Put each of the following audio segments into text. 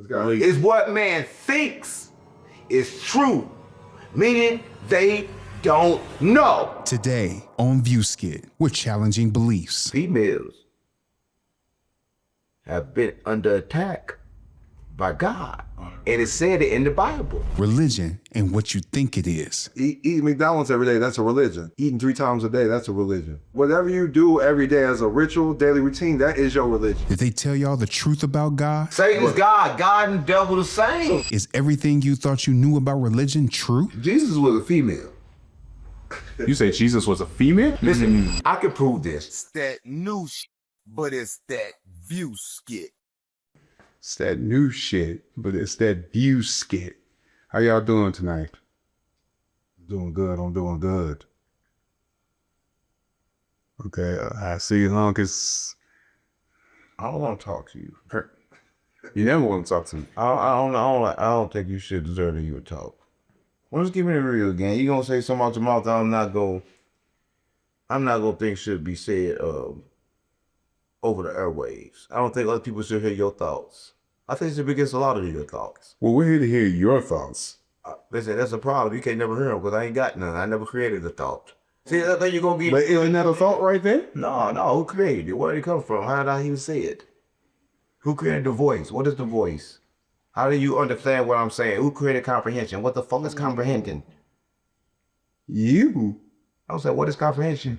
believe is what man thinks is true, meaning they don't know. Today on ViewSkit, we're challenging beliefs. Females have been under attack by God, and it said it in the Bible. Religion and what you think it is. Eating McDonald's every day, that's a religion. Eating 3 times a day, that's a religion. Whatever you do every day as a ritual, daily routine, that is your religion. Did they tell y'all the truth about God? Satan is God, God and devil the same. Is everything you thought you knew about religion true? Jesus was a female. You say Jesus was a female? Listen, I can prove this. It's that new shit, but it's that view skit. It's that new shit, but it's that view skit. How y'all doing tonight? Doing good, I'm doing good. Okay, I see as long as I don't want to talk to you. you never want to talk to me. I don't think you should deserve you to talk. Well, just give me the real again. You gonna say something out your mouth that I'm not gonna think should be said over the airwaves. I don't think other people should hear your thoughts. I think it should be against a lot of your thoughts. Well, we're here to hear your thoughts. Listen, that's a problem. You can't never hear them because I ain't got none. I never created a thought. See, I think you're gonna be. But isn't that a thought right there? No. Who created it? Where did it come from? How did I even say it? Who created the voice? What is the voice? How do you understand what I'm saying? Who created comprehension? What the fuck is comprehending? You. I was like, what is comprehension?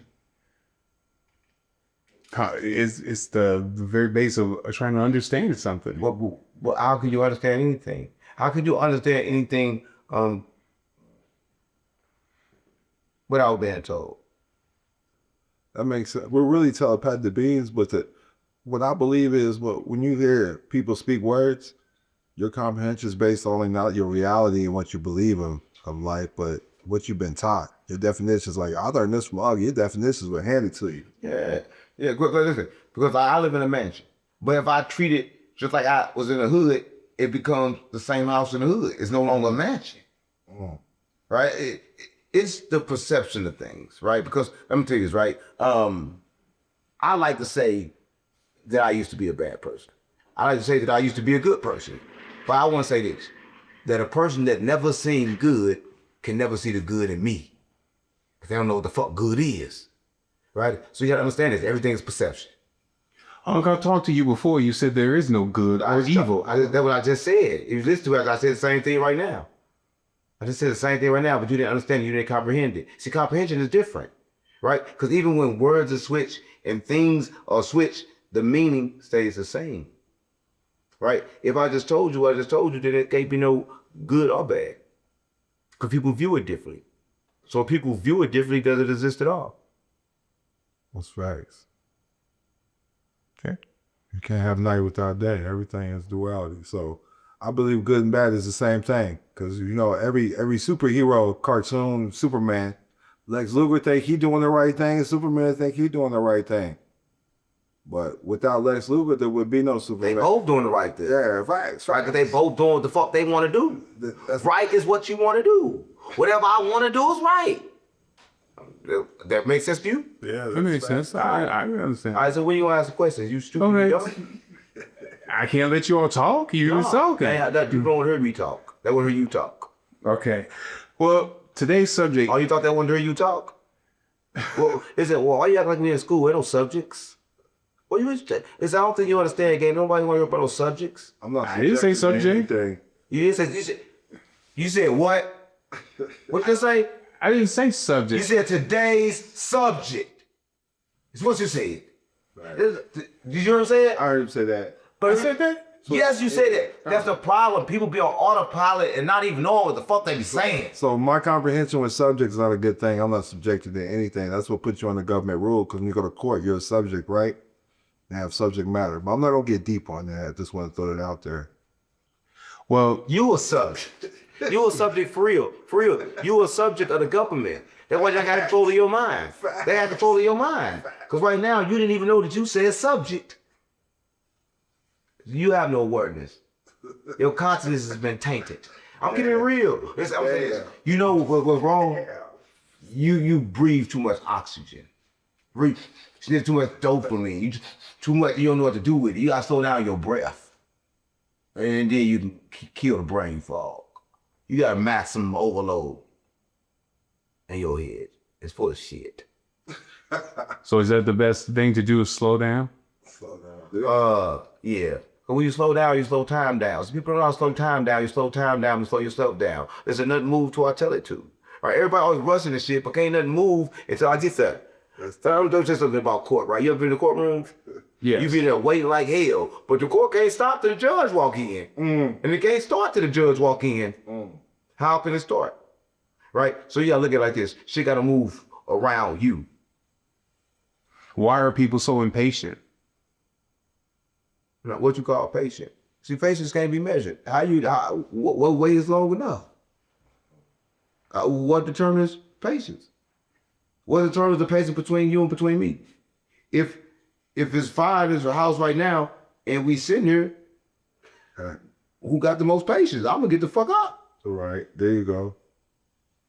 It's the very base of trying to understand something. Well, how could you understand anything? How could you understand anything without being told? That makes sense. We're really telepathic beings, but what I believe is when you hear people speak words, your comprehension is based only not your reality and what you believe of life, but what you've been taught. Your definitions, like I learned this from Augie, your definitions were handed to you. Yeah. Listen, because I live in a mansion, but if I treat it just like I was in the hood, it becomes the same house in the hood. It's no longer a mansion, right? It's the perception of things, right? Because let me tell you this, right? I like to say that I used to be a bad person. I like to say that I used to be a good person. But I want to say this, that a person that never seen good can never see the good in me. Because they don't know what the fuck good is, right? So you got to understand this. Everything is perception. Uncle, I talked to you before. You said there is no good or evil. That's what I just said. If you listen to it, I said the same thing right now. I just said the same thing right now, but you didn't understand it. You didn't comprehend it. See, comprehension is different, right? Because even when words are switched and things are switched, the meaning stays the same, right? If I just told you, then it can't be no good or bad. Because people view it differently. So if people view it differently, does it exist at all? That's facts. Okay. You can't have night without day. Everything is duality. So I believe good and bad is the same thing. Because, every superhero cartoon, Superman, Lex Luthor think he doing the right thing, and Superman think he doing the right thing. But without Lex Luthor, there would be no Superman. They both doing the right thing. Yeah, facts. Right, because they both doing what the fuck they want to do. Right is what you want to do. Whatever I want to do is right. That makes sense to you? Yeah, That makes sense. I understand. All right, so when you want to ask a question, you stupid. Okay. You dumb? I can't let you all talk. You're talking. You don't hear me talk. They want to hear you talk. Okay. Well, today's subject. Oh, you thought they wanted to hear you talk? Well, why you act like we in school? Ain't no subjects. Well, I don't think you understand, gang. Nobody want to hear about no subjects. I didn't say subject. You said what? What did you say? I didn't say subject. You said today's subject. It's what you said. Right. Did you hear what I'm saying? I heard him say that. But I said that? Yes, you said that. That's the problem. People be on autopilot and not even knowing what the fuck they be saying. So my comprehension with subject is not a good thing. I'm not subjected to anything. That's what puts you on the government rule, because when you go to court, you're a subject, right? And have subject matter. But I'm not going to get deep on that. I just want to throw it out there. Well, you a subject. You a subject for real. For real. You a subject of the government. That's why y'all got control of your mind. They have control of your mind. Because right now, you didn't even know that you said subject. You have no awareness. Your consciousness has been tainted. I'm getting real. You know what's wrong? You breathe too much oxygen. You get too much dopamine. You don't know what to do with it. You gotta slow down your breath. And then you can kill the brain fog. You got maximum overload in your head. It's full of shit. So is that the best thing to do is slow down? Slow down. Yeah. But when you slow down, you slow time down. So people don't know how to slow time down. You slow time down, you slow yourself down. There's another move till I tell it to. Right? Everybody always rushing this shit, but can't nothing move until I get there. I'm just something about court, right? You ever been to the courtroom? Yes. You be there waiting like hell, but the court can't stop till the judge walk in. And it can't start till the judge walk in. How can it start? Right? So you gotta look at it like this. Shit gotta move around you. Why are people so impatient? Now, what you call patient? See, patience can't be measured. What way is long enough? What determines patience? What determines the patience between you and between me? If it's fine as a house right now, and we sitting here, who got the most patience? I'm gonna get the fuck up. Right, there you go.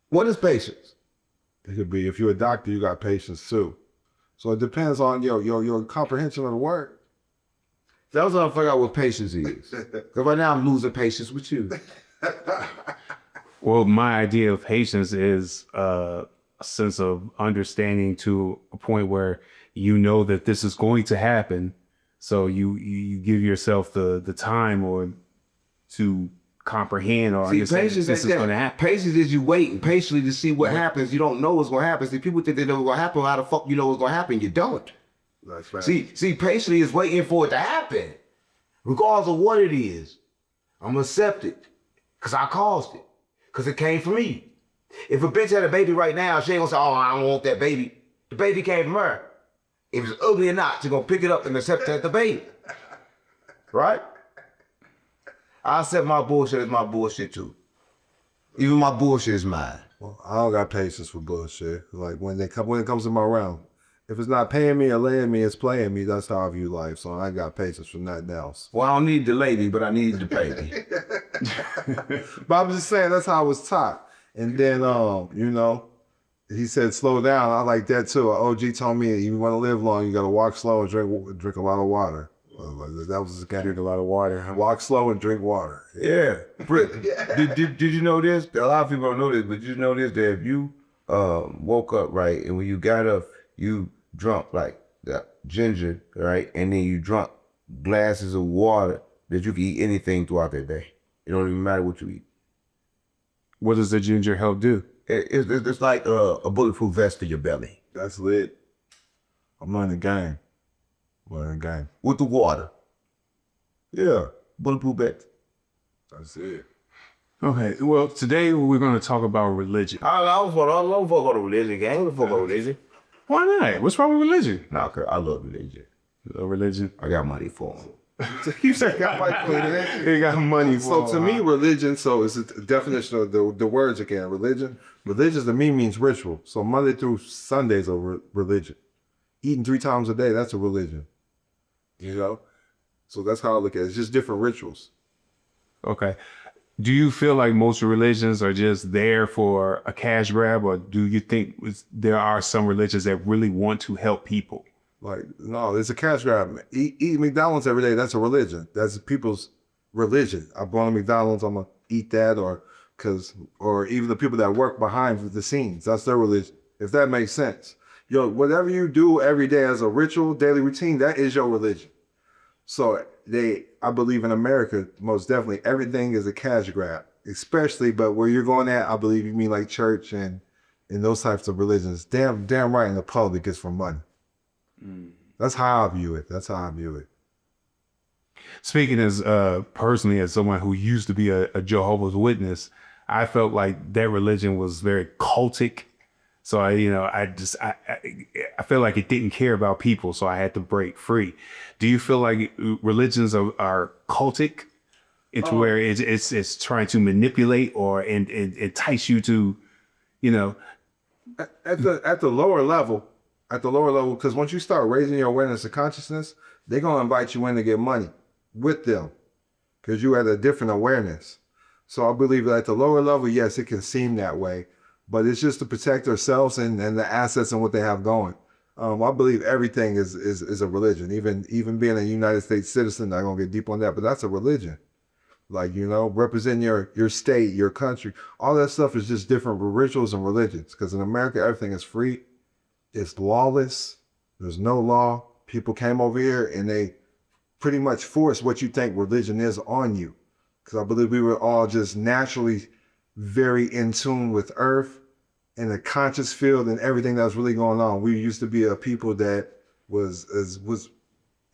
What is patience? It could be, if you're a doctor, you got patience too. So it depends on your comprehension of the word. That was what I figured out what patience is. Because right now I'm losing patience with you. Well, my idea of patience is a sense of understanding to a point where you know that this is going to happen. So you give yourself the time or to comprehend or understand patience this is going to happen. Patience is you waiting patiently to see what happens. You don't know what's going to happen. See, people think they know what's going to happen. How the fuck you know what's going to happen? You don't. That's right. See, patiently is waiting for it to happen. Regardless of what it is, I'm gonna accept it. Cause I caused it. Cause it came from me. If a bitch had a baby right now, she ain't gonna say, oh, I don't want that baby. The baby came from her. If it's ugly or not, she's gonna pick it up and accept that the baby. Right? I accept my bullshit as my bullshit too. Even my bullshit is mine. Well, I don't got patience for bullshit. Like when it comes to my round, if it's not paying me or laying me, it's playing me. That's how I view life. So I ain't got patience for nothing else. Well, I don't need the lady, but I need the baby. But I'm just saying that's how I was taught. And then, he said slow down. I like that too. OG told me you want to live long, you got to walk slow and drink a lot of water. That was the guy. Drink a lot of water. Huh? Walk slow and drink water. Yeah. Did you know this? A lot of people don't know this, but did you know this? That if you woke up, right, and when you got up, you drunk like ginger, right, and then you drunk glasses of water, that you can eat anything throughout that day. It don't even matter what you eat. What does the ginger help do? It's like a bulletproof vest to your belly. That's lit. I'm learning the game. With the water. Yeah. Bulletproof vest. That's it. Okay, well, today we're going to talk about religion. I don't fuck on the religion, gang. I don't fuck on religion. Why not? What's wrong with religion? Nah, I love religion. Religion? I got money for them. You said got money for it. You got money So to me, religion, so it's a definition of the words again. Religion to me means ritual. So Monday through Sundays are religion. Eating 3 times a day, that's a religion. You know? So that's how I look at it. It's just different rituals. Okay. Do you feel like most religions are just there for a cash grab, or do you think there are some religions that really want to help people? Like, no, it's a cash grab. Eat McDonald's every day, that's a religion. That's people's religion. I'm going to McDonald's, I'm going to eat that, or even the people that work behind the scenes, that's their religion, if that makes sense. Whatever you do every day as a ritual, daily routine, that is your religion. So I believe in America, most definitely, everything is a cash grab, especially, but where you're going at, I believe you mean like church and those types of religions. Damn right in the public is for money. That's how I view it. Speaking as personally as someone who used to be a Jehovah's Witness, I felt like that religion was very cultic. So I feel like it didn't care about people, so I had to break free. Do you feel like religions are cultic into where it's trying to manipulate or and entice you to, At the lower level, because once you start raising your awareness of consciousness, they're gonna invite you in to get money with them, because you had a different awareness. So I believe that at the lower level, yes, it can seem that way. But it's just to protect ourselves and the assets and what they have going. I believe everything is a religion. Even being a United States citizen, I'm gonna get deep on that, but that's a religion. Like, you know, representing your state, your country. All that stuff is just different rituals and religions. Because in America, everything is free. It's lawless. There's no law. People came over here and they pretty much forced what you think religion is on you. Because I believe we were all just naturally very in tune with earth and the conscious field and everything that was really going on. We used to be a people that was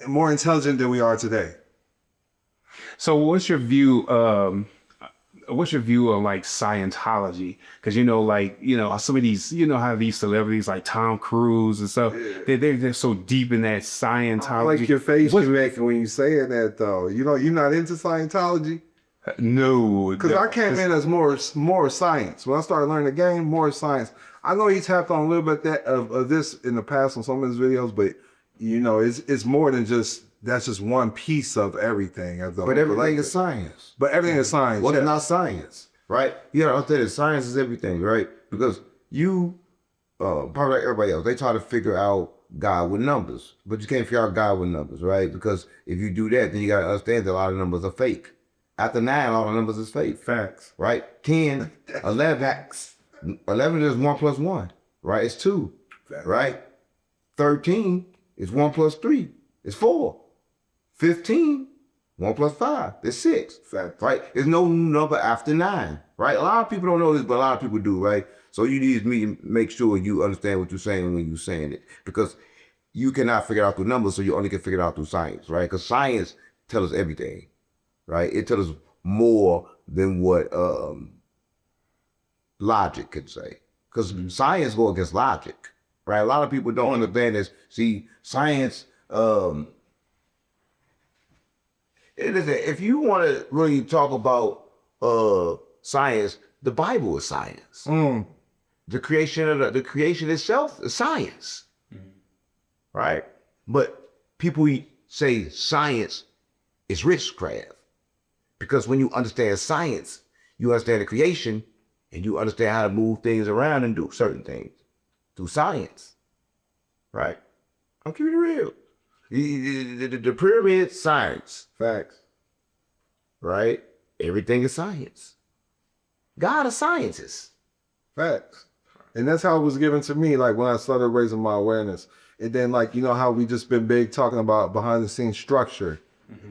more intelligent than we are today. So what's your view of like Scientology? Because some of these, how these celebrities like Tom Cruise and stuff, they're so deep in that Scientology. I like your face you're making when you saying that though. You're not into Scientology? No, Because I came in as more science. When I started learning the game, more science. I know he tapped on a little bit of this in the past on some of his videos, but it's more than just that's just one piece of everything. But everything is science. But everything is science. Well, it's not science, right? You gotta understand that science is everything, right? Because you, probably like everybody else, they try to figure out God with numbers, but you can't figure out God with numbers, right? Because if you do that, then you gotta understand that a lot of numbers are fake. After 9, all the numbers is fake. Facts. Right? 10, 11. 11 is 1 plus 1, right? It's 2, right? 13 is 1 plus 3, it's 4. 15, 1 plus 5, it's 6. Facts. Right? There's no number after 9, right? A lot of people don't know this, but a lot of people do, right? So you need to make sure you understand what you're saying when you're saying it, because you cannot figure it out through numbers, so you only can figure it out through science, right? Because science tells us everything, right? It tells us more than what logic could say, because science goes against logic, right? A lot of people don't understand this. See, science. Listen, if you want to really talk about science, the Bible is science. The creation itself is science, right? But people say science is witchcraft, because when you understand science, you understand the creation, and you understand how to move things around and do certain things through science, right? I'm keeping it real. The pyramid, science. Facts. Right? Everything is science. God is scientist. Facts. And that's how it was given to me, like when I started raising my awareness. And then how we just been big talking about behind the scenes structure.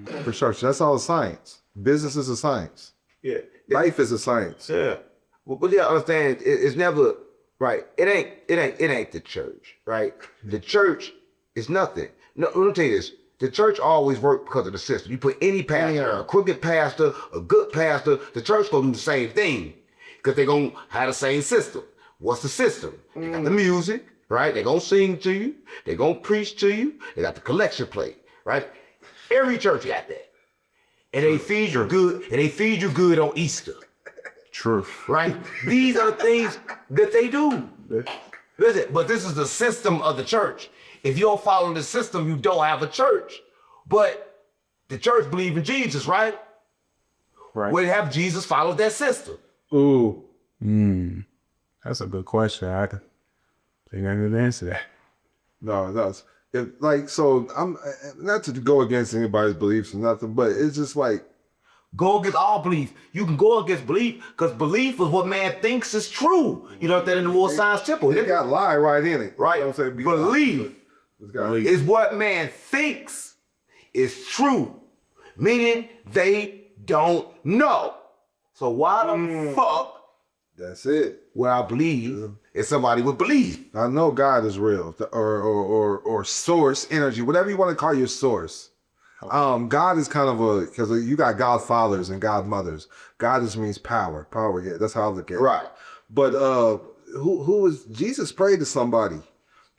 Infrastructure. That's all science. Business is a science. Yeah. Life is a science. Yeah. Well, but you understand, it's never right. It ain't the church, right? The church is nothing. No, let me tell you this. The church always worked because of the system. You put any pastor, a crooked pastor, a good pastor, the church gonna do the same thing, because they're gonna have the same system. What's the system? They got the music, right? They're gonna sing to you. They're gonna preach to you. They got the collection plate, right? Every church got that. And they feed you good, and they feed you good on Easter. Truth. Right? These are the things that they do. Listen, but this is the system of the church. If you don't follow the system, you don't have a church. But the church believes in Jesus, right? Right. Well, have Jesus follow that system. Ooh. That's a good question. I think I need to answer that. No, that's so I'm not to go against anybody's beliefs or nothing, but it's just like Go against all belief. You can go against belief because belief is what man thinks is true. You know that in the World Science Temple. it got lie right in it. Right? You know what I'm saying? Belief Belief is what man thinks is true, meaning they don't know. So why the fuck That's it. would I believe if somebody would believe? I know God is real, or source, energy, whatever you want to call your source. God is kind of because you got godfathers and godmothers. God just means power. Power, yeah, that's how I look at it. Right. But who was Jesus prayed to somebody.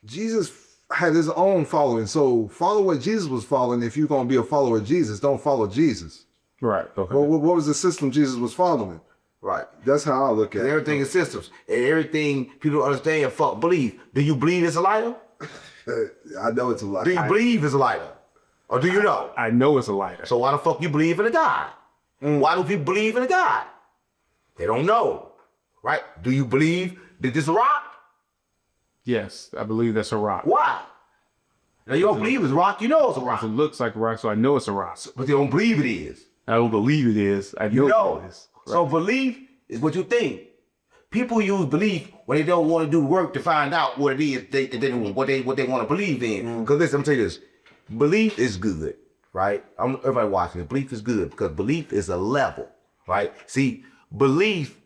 Jesus had his own following. So follow what Jesus was following. If you're gonna be a follower of Jesus, don't follow Jesus. Right. Okay. Well, what was the system Jesus was following? Right. That's how I look at And it. everything is systems. And everything people don't understand, fuck believe. Do you believe it's a lighter? I know it's a lot. Do you believe it's a lighter? Or do you know? I know it's a lighter. So why the fuck you believe in a God? Why do people believe in a God? They don't know. Right? Do you believe that this is a rock? Yes, I believe that's a rock. Why? Now you don't believe it's a rock, you know it's a rock. It looks like a rock, so I know it's a rock. But they don't believe it is. I don't believe it is. I You know know. it is. So belief is what you think. People use belief when they don't want to do work to find out what it is what they want to believe in. Because listen, I'm tell you this. Belief is good, right? Everybody watching this. Belief is good because belief is a level, right? See, belief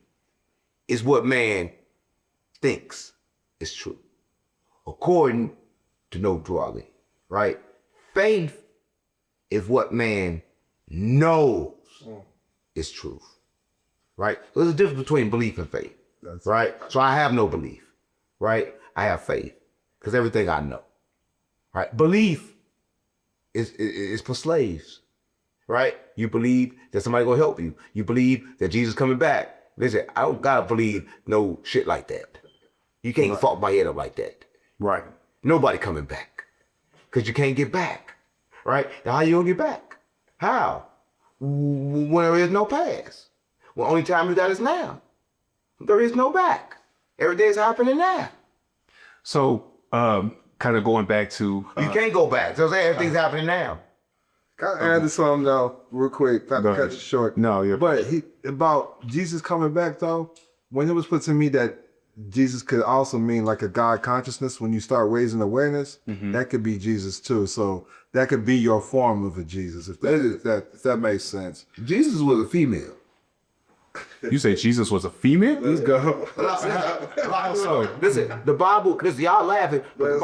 is what man thinks is true, according to no Drawley, right? Faith is what man knows is truth, right? There's a difference between belief and faith, right? So I have no belief, right? I have faith because everything I know, right? Belief is for slaves, right? You believe that somebody gonna help you. You believe that Jesus coming back. Listen, I don't gotta believe no shit like that. You can't fuck my head up like that. Right. Nobody coming back. Because you can't get back. Right? Now how you gonna get back? How? When there is no past. Well, only time you got is now. There is no back. Every day is happening now. So, kind of going back to You can't go back. So everything's happening now. Can I add to something though, real quick? Not to Go cut ahead. you short. No, you're- But about Jesus coming back though, when it was put to me that Jesus could also mean like a God consciousness when you start raising awareness, that could be Jesus too. So that could be your form of a Jesus, if that makes sense. Jesus was a female. You say Jesus was a female? Let's go. Listen, the Bible, listen, y'all laughing, but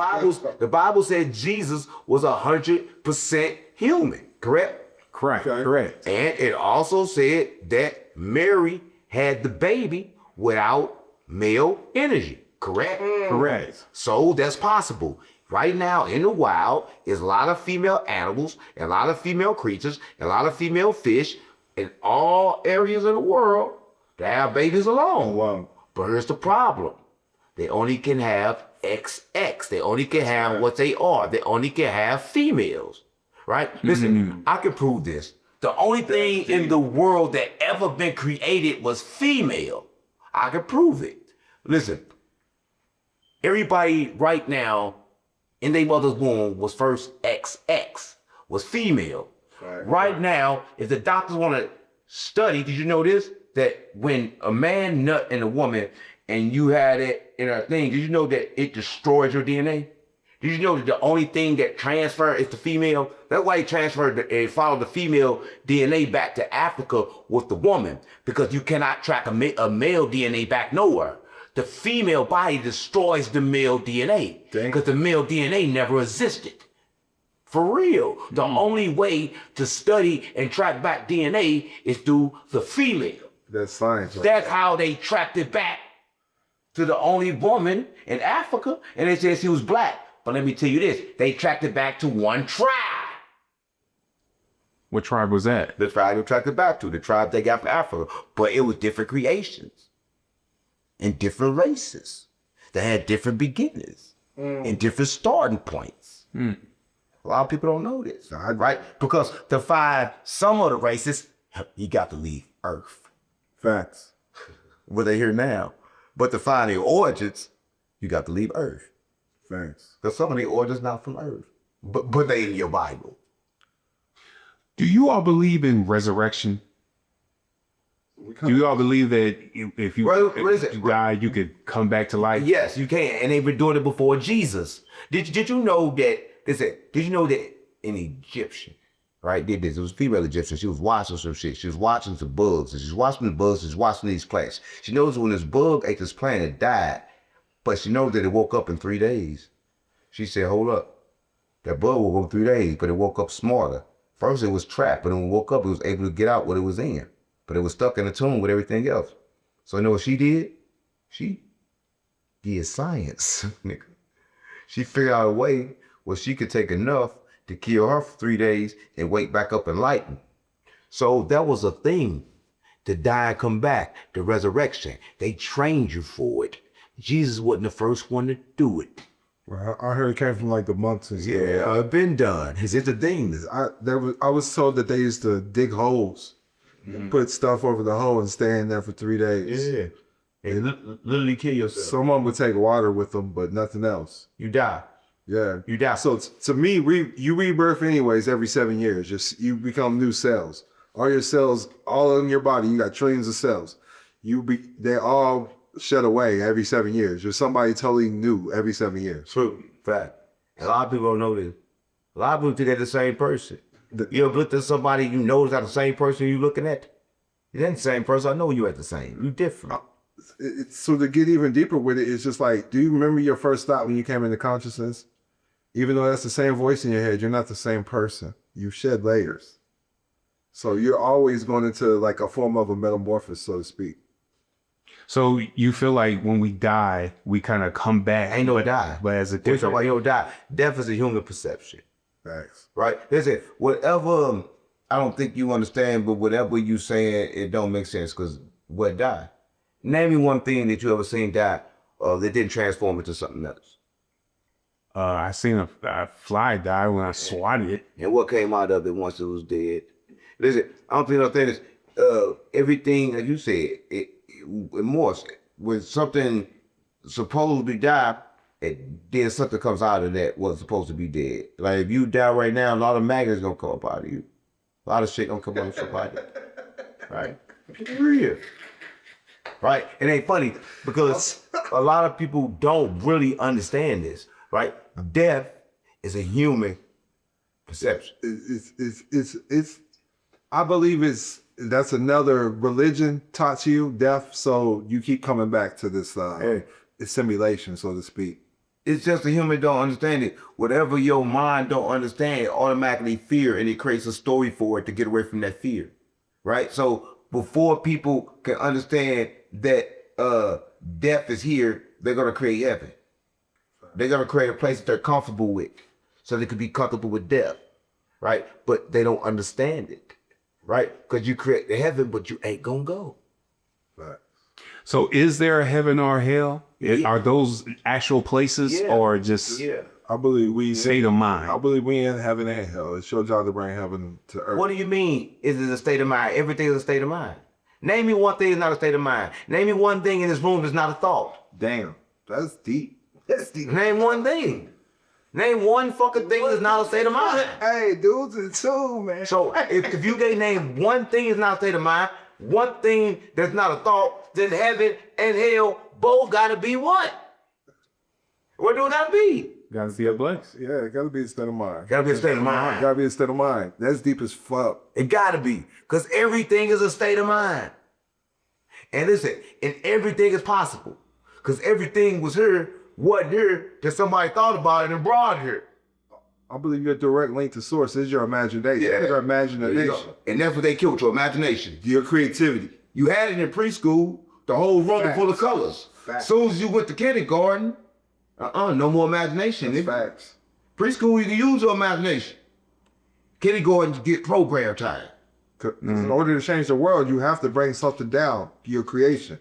the Bible said Jesus was 100% human, correct? Correct. Correct. And it also said that Mary had the baby without male energy, correct? Correct. So that's possible. Right now in the wild is a lot of female animals, and a lot of female creatures, and a lot of female fish in all areas of the world that have babies alone. Wow. But here's the problem. They only can have XX. They only can have what they are. They only can have females. Right? Listen, I can prove this. The only thing in the world that ever been created was female. I can prove it. Listen, everybody right now in their mother's womb was first XX, was female. Right now, if the doctors want to study, did you know this? That when a man nut in a woman and you had it in a thing, did you know that it destroys your DNA? Did you know that the only thing that transfer is the female? That's why he transferred and followed the female DNA back to Africa with the woman, because you cannot track a male DNA back nowhere. The female body destroys the male DNA because the male DNA never existed. For real. The only way to study and track back DNA is through the female. That's science. Right? That's how they tracked it back to the only woman in Africa, and they said she was black. But let me tell you this, they tracked it back to one tribe. What tribe was that? The tribe they tracked it back to, the tribe they got from Africa. But it was different creations and different races that had different beginnings and different starting points. A lot of people don't know this, right? Because to find some of the races, you got to leave Earth. Facts. Where they're here now. But to find their origins, you got to leave Earth. Thanks. Because some of the origins not from Earth. But they in your Bible. Do you all believe in resurrection? Do you all believe that if you, What is if it? you die, you could come back to life? Yes, you can. And they've been doing it before Jesus. Did you know that, did you know that an Egyptian, right, did this? It was a female Egyptian. She was watching some shit. She was watching some bugs. And she was watching the bugs. She was watching these plants. She knows when this bug ate this plant, it died. But she knows that it woke up in 3 days. She said, hold up. That bug woke up 3 days, but it woke up smarter. First it was trapped, but when it woke up, it was able to get out what it was in. But it was stuck in a tomb with everything else. So you know what she did? She did science, nigga. She figured out a way where she could take enough to kill her for 3 days and wake back up enlightened. So that was a thing, to die and come back, the resurrection. They trained you for it. Jesus wasn't the first one to do it. Well, I heard it came from like the monks and stuff. Yeah, it's been done. It's the thing. I was told that they used to dig holes, put stuff over the hole and stay in there for 3 days. Yeah. And literally kill yourself. Someone would take water with them, but nothing else. You die. Yeah. You die. So to me, you rebirth anyways every 7 years. Just you become new cells. All your cells, all in your body, you got trillions of cells. They all shed away every 7 years. You're somebody totally new every 7 years. True. Fact. A lot of people don't know this. A lot of people think they're the same person. You ever looked at somebody you know is not the same person you looking at? You ain't the same person. I know you at the same. You different. So to get even deeper with it, it's just like, do you remember your first thought when you came into consciousness? Even though that's the same voice in your head, you're not the same person. You shed layers. So you're always going into like a form of a metamorphosis, so to speak. So you feel like when we die, we kind of come back. Ain't no die. But as a We're talking different. about you don't die. Death is a human perception. Facts. Right? Listen, whatever, I don't think you understand, but whatever you saying, it don't make sense because what die? Name me one thing that you ever seen die that didn't transform into something else. I seen a fly die when I swatted it. And what came out of it once it was dead? Listen, I don't think nothing is, everything, like you said, it morphs. When something supposed to be die, then something comes out of that was supposed to be dead. Like if you die right now, a lot of maggots gonna come up out of you. A lot of shit gonna come out of somebody. Right? It's real. Right? It ain't funny because a lot of people don't really understand this. Right? Death is a human perception. It's I believe that's another religion taught to you, death. So you keep coming back to this simulation, so to speak. It's just the human don't understand it. Whatever your mind don't understand, it automatically fear, and it creates a story for it to get away from that fear, right? So before people can understand that death is here, they're gonna create heaven. They're gonna create a place that they're comfortable with, so they could be comfortable with death, right? But they don't understand it, right? Because you create the heaven, but you ain't gonna go. Right. So is there a heaven or a hell? Yeah. Are those actual places Yeah. or just Yeah. I believe we state of mind? I believe we in heaven and hell. It's your job to bring heaven to earth. What do you mean? Is it a state of mind? Everything is a state of mind. Name me one thing that's not a state of mind. Name me one thing in this room that's not a thought. Damn, that's deep. That's deep. Name one thing. Name one fucking thing that's not a state of mind. Hey, dudes, it's too, man. So if you can name one thing that's not a state of mind, one thing that's not a thought, then heaven and hell both gotta be one. What do it gotta be? Gotta see a place. Yeah, it gotta be a state of mind. Gotta be a state of mind. Gotta be a state of mind. That's deep as fuck. It gotta be. Because everything is a state of mind. And listen, and everything is possible. Because everything was here, wasn't here, that somebody thought about it and brought it here. I believe your direct link to source is your imagination. Yeah. Your There you imagination. go. And that's what they killed, your imagination. Your creativity. You had it in preschool, the whole room Facts. full of colors. Facts. Soon as you went to kindergarten, no more imagination. That's facts. Preschool, you can use your imagination. Kindergarten, you get program time. 'Cause in order to change the world, you have to bring something down, your creation.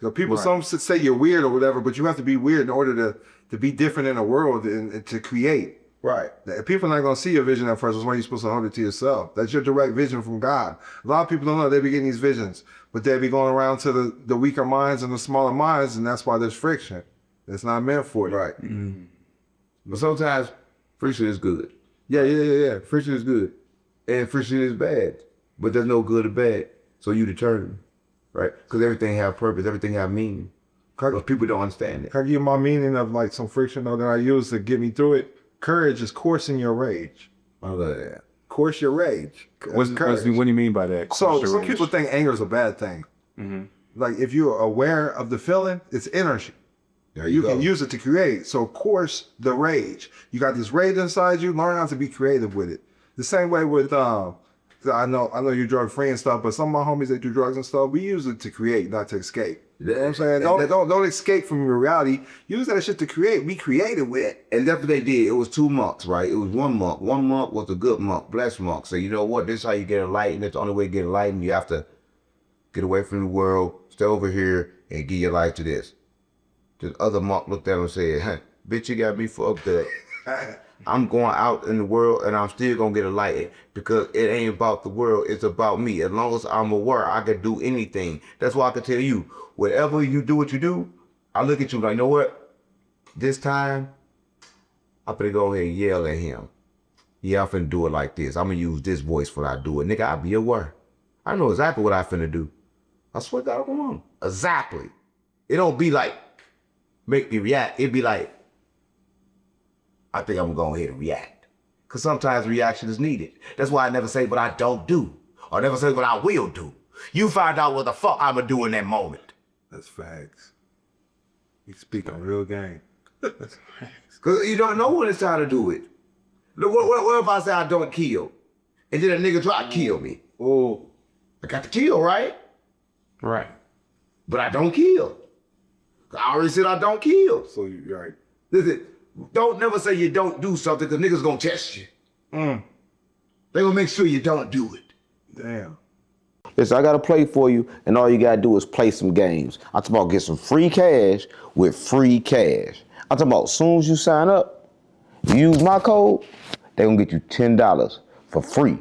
So people, some say you're weird or whatever, but you have to be weird in order to be different in the world and to create. Right. People are not going to see your vision at first. That's why you're supposed to hold it to yourself. That's your direct vision from God. A lot of people don't know they be getting these visions, but they be going around to the weaker minds and the smaller minds, and that's why there's friction. It's not meant for you. Right. But sometimes friction is good. Yeah. Friction is good. And friction is bad. But there's no good or bad. So you determine. Right? Because everything have purpose, everything have meaning. But people don't understand it. Can I give you my meaning of like some friction though that I use to get me through it? Courage is coursing your rage. I love that. Course your rage. What do you mean by that? So some people think anger is a bad thing. Like if you're aware of the feeling, it's energy. There You go. can use it to create. So course the rage. You got this rage inside you. Learn how to be creative with it. The same way with I know you're drug free and stuff, but some of my homies that do drugs and stuff, we use it to create, not to escape. You know what I'm saying? Don't escape from your reality. Use that shit to create. Be creative with it. And that's what they did. It was 2 months, right? It was 1 month. 1 month was a good month, blessed month. So you know what? This is how you get enlightened. That's the only way to get enlightened. You have to get away from the world, stay over here, and give your life to this. This other monk looked at him and said, "Huh, bitch, you got me fucked up. I'm going out in the world and I'm still gonna get enlightened because it ain't about the world, it's about me. As long as I'm aware, I can do anything. That's why I can tell you, whatever you do what you do, I look at you like, you know what? This time, I'm gonna go ahead and yell at him. yeah, I'm finna do it like this. I'm gonna use this voice when I do it. Nigga, I'll be aware. I know exactly what I finna do. I swear to God, come on. Exactly. It don't be like, make me react. It be like, I think I'm gonna go ahead and react. Because sometimes reaction is needed. That's why I never say what I don't do. Or never say what I will do. You find out what the fuck I'm gonna do in that moment. That's facts. You speak on real game. Because you don't know when it's time to do it. Look, what if I say I don't kill? And then a nigga try to kill me? Oh, I got to kill, right? Right. But I don't kill. I already said I don't kill. so you're right. Listen, don't never say you don't do something because niggas gonna test you. Mm. They gonna make sure you don't do it. Damn. Listen, I got to play for you, and all you got to do is play some games. I'm talking about get some free cash with free cash. I'm talking about as soon as you sign up, you use my code, they're going to get you $10 for free.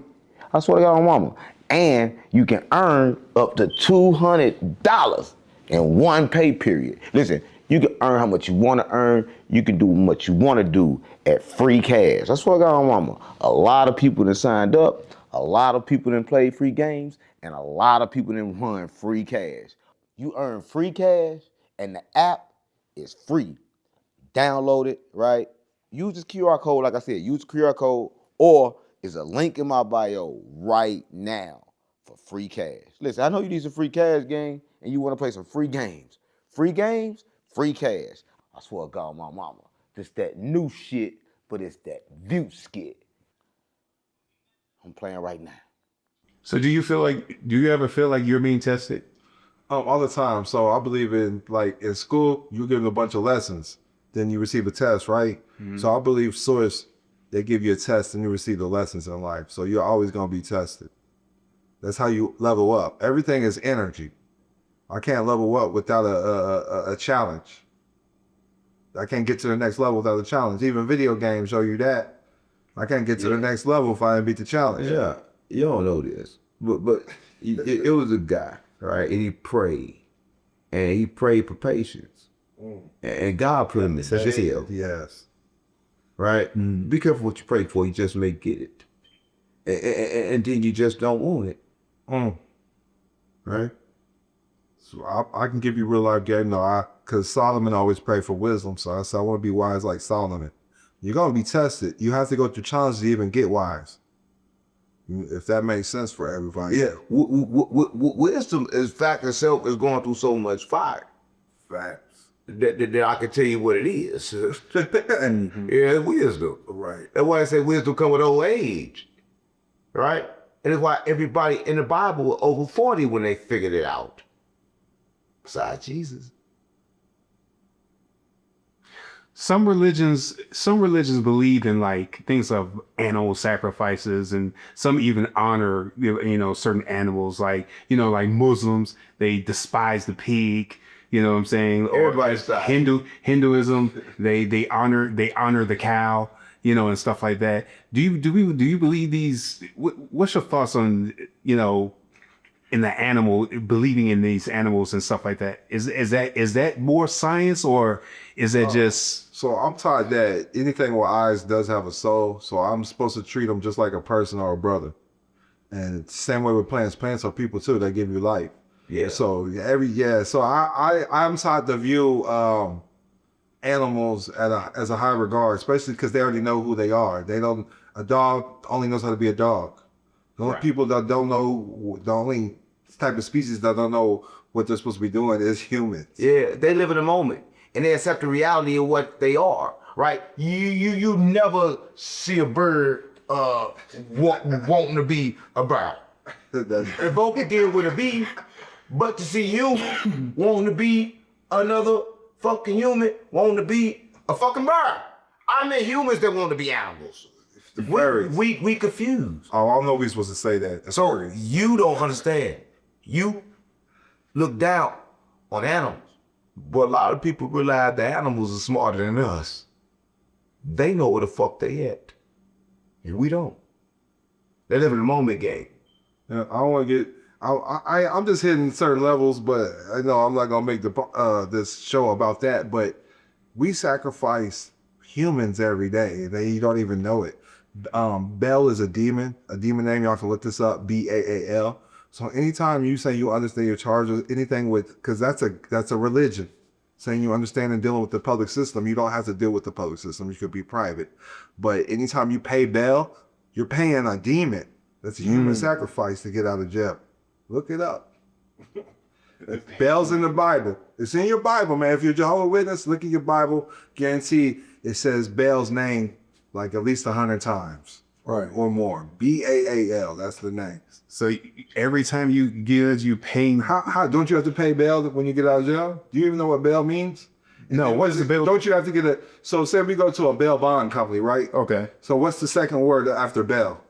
I swear to God on mama. And you can earn up to $200 in one pay period. Listen, you can earn how much you want to earn. You can do what you want to do at free cash. I swear to God on mama. A lot of people that signed up, a lot of people that played free games, and a lot of people that won free cash. You earn free cash, and the app is free. Download it, right? Use this QR code, like I said, use the QR code, or is a link in my bio right now for free cash. Listen, I know you need some free cash, gang, and you want to play some free games. Free games, free cash. I swear to God, my mama, this that new shit, but it's that view skit. I'm playing right now. So do you ever feel like you're being tested? All the time. So I believe in, like, in school, you give a bunch of lessons, then you receive a test, right? Mm-hmm. So I believe Source, they give you a test and you receive the lessons in life. So you're always going to be tested. That's how you level up. Everything is energy. I can't level up without a challenge. I can't get to the next level without a challenge. Even video games show you that. I can't get to the next level if I didn't beat the challenge. Yeah, you don't know this, but it was a guy, right? And he prayed for patience, and God put him in such a hell, Yes. right? Be careful what you pray for; you just may get it, and then you just don't want it, right? So I can give you real life game, because Solomon always prayed for wisdom. So I said I want to be wise like Solomon. You're gonna be tested. You have to go through challenges to even get wise. If that makes sense for everybody. Yeah, wisdom is fact itself is going through so much fire. Facts. That I can tell you what it is. And Yeah, wisdom. right. That's why I say wisdom come with old age, right? And that's why everybody in the Bible was over 40 when they figured it out. Besides Jesus. Some religions believe in like things of animal sacrifices, and some even honor certain animals. Like like Muslims, they despise the pig. You know what I'm saying? Everybody's Or Hinduism, they honor the cow. And stuff like that. Do you believe these? What's your thoughts on in the animal, believing in these animals and stuff like that? Is that more science, or is that just? So I'm taught that anything with eyes does have a soul. So I'm supposed to treat them just like a person or a brother. And same way with plants. Plants are people too. They give you life. Yeah. So So I'm taught to view animals as a high regard, especially because they already know who they are. A dog only knows how to be a dog. The only people that don't know, the only type of species that don't know what they're supposed to be doing is humans. Yeah, they live in the moment and they accept the reality of what they are, right? You never see a bird wanting to be a bird. And both can deal with a bee, but to see you wanting to be another fucking human, wanting to be a fucking bird. I mean humans that want to be animals. We confused. Oh, I don't know if we're supposed to say that. That's So crazy. you don't understand. You look down on animals. But a lot of people realize the animals are smarter than us. They know where the fuck they at. And we don't. They live in the moment game. Yeah, I don't want to get. I'm just hitting certain levels, but I know I'm not gonna make this show about that. But we sacrifice humans every day. You don't even know it. Baal is a demon name. Y'all can look this up, Baal. So anytime you say you understand your charges, anything with, because that's a religion, saying you understand and dealing with the public system, you don't have to deal with the public system. You could be private. But anytime you pay Baal, you're paying a demon. That's a human sacrifice to get out of jail. Look it up. Baal's in the Bible. It's in your Bible, man. If you're Jehovah's Witness, look at your Bible. Guarantee it says Baal's name like at least 100 times. Right. Or more. Baal, that's the name. So every time you give, you pay. How don't you have to pay Baal when you get out of jail? Do you even know what Baal means? No, what is the Baal? Don't you have to get a, so say we go to a bail bond company, right? Okay. So what's the second word after bail?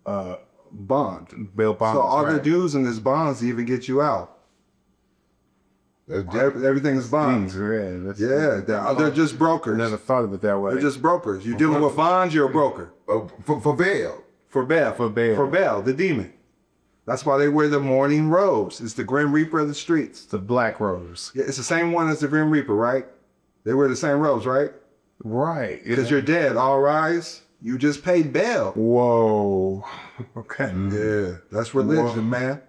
Bond. Bail bond. So all the dues in this bonds to even get you out. Everything is bonds. Yeah, they're just brokers. Never thought of it that way. They're just brokers. You're dealing with bonds, you're a broker. For bail. For Baal. For Baal. For Baal, the demon. That's why they wear the mourning robes. It's the Grim Reaper of the streets. The Black Rose. Yeah, it's the same one as the Grim Reaper, right? They wear the same robes, right? Right. Because you're dead. All rise. You just paid Baal. Whoa. Okay. Yeah, that's religion, man.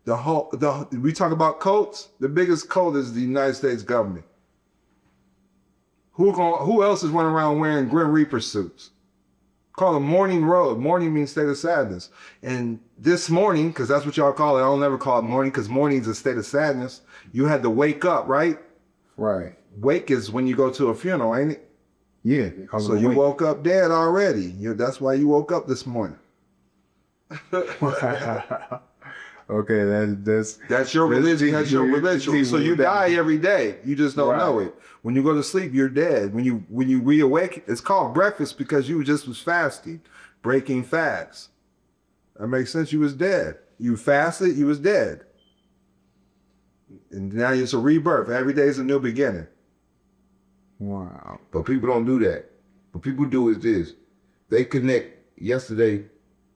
We talk about cults. The biggest cult is the United States government. Who else is running around wearing Grim Reaper suits? Call them mourning robe. Mourning means state of sadness. And this morning, because that's what y'all call it, I don't never call it mourning, because mourning is a state of sadness. You had to wake up, right? Right. Wake is when you go to a funeral, ain't it? Yeah. So you woke up dead already. That's why you woke up this morning. Okay, that's your religion. That's your religion. So you die every day. You just don't know it. When you go to sleep, you're dead. When you reawake, it's called breakfast because you just was fasting, breaking fast. That makes sense. You was dead. You fasted. You was dead. And now it's a rebirth. Every day is a new beginning. Wow. But people don't do that. What people do is this. They connect yesterday.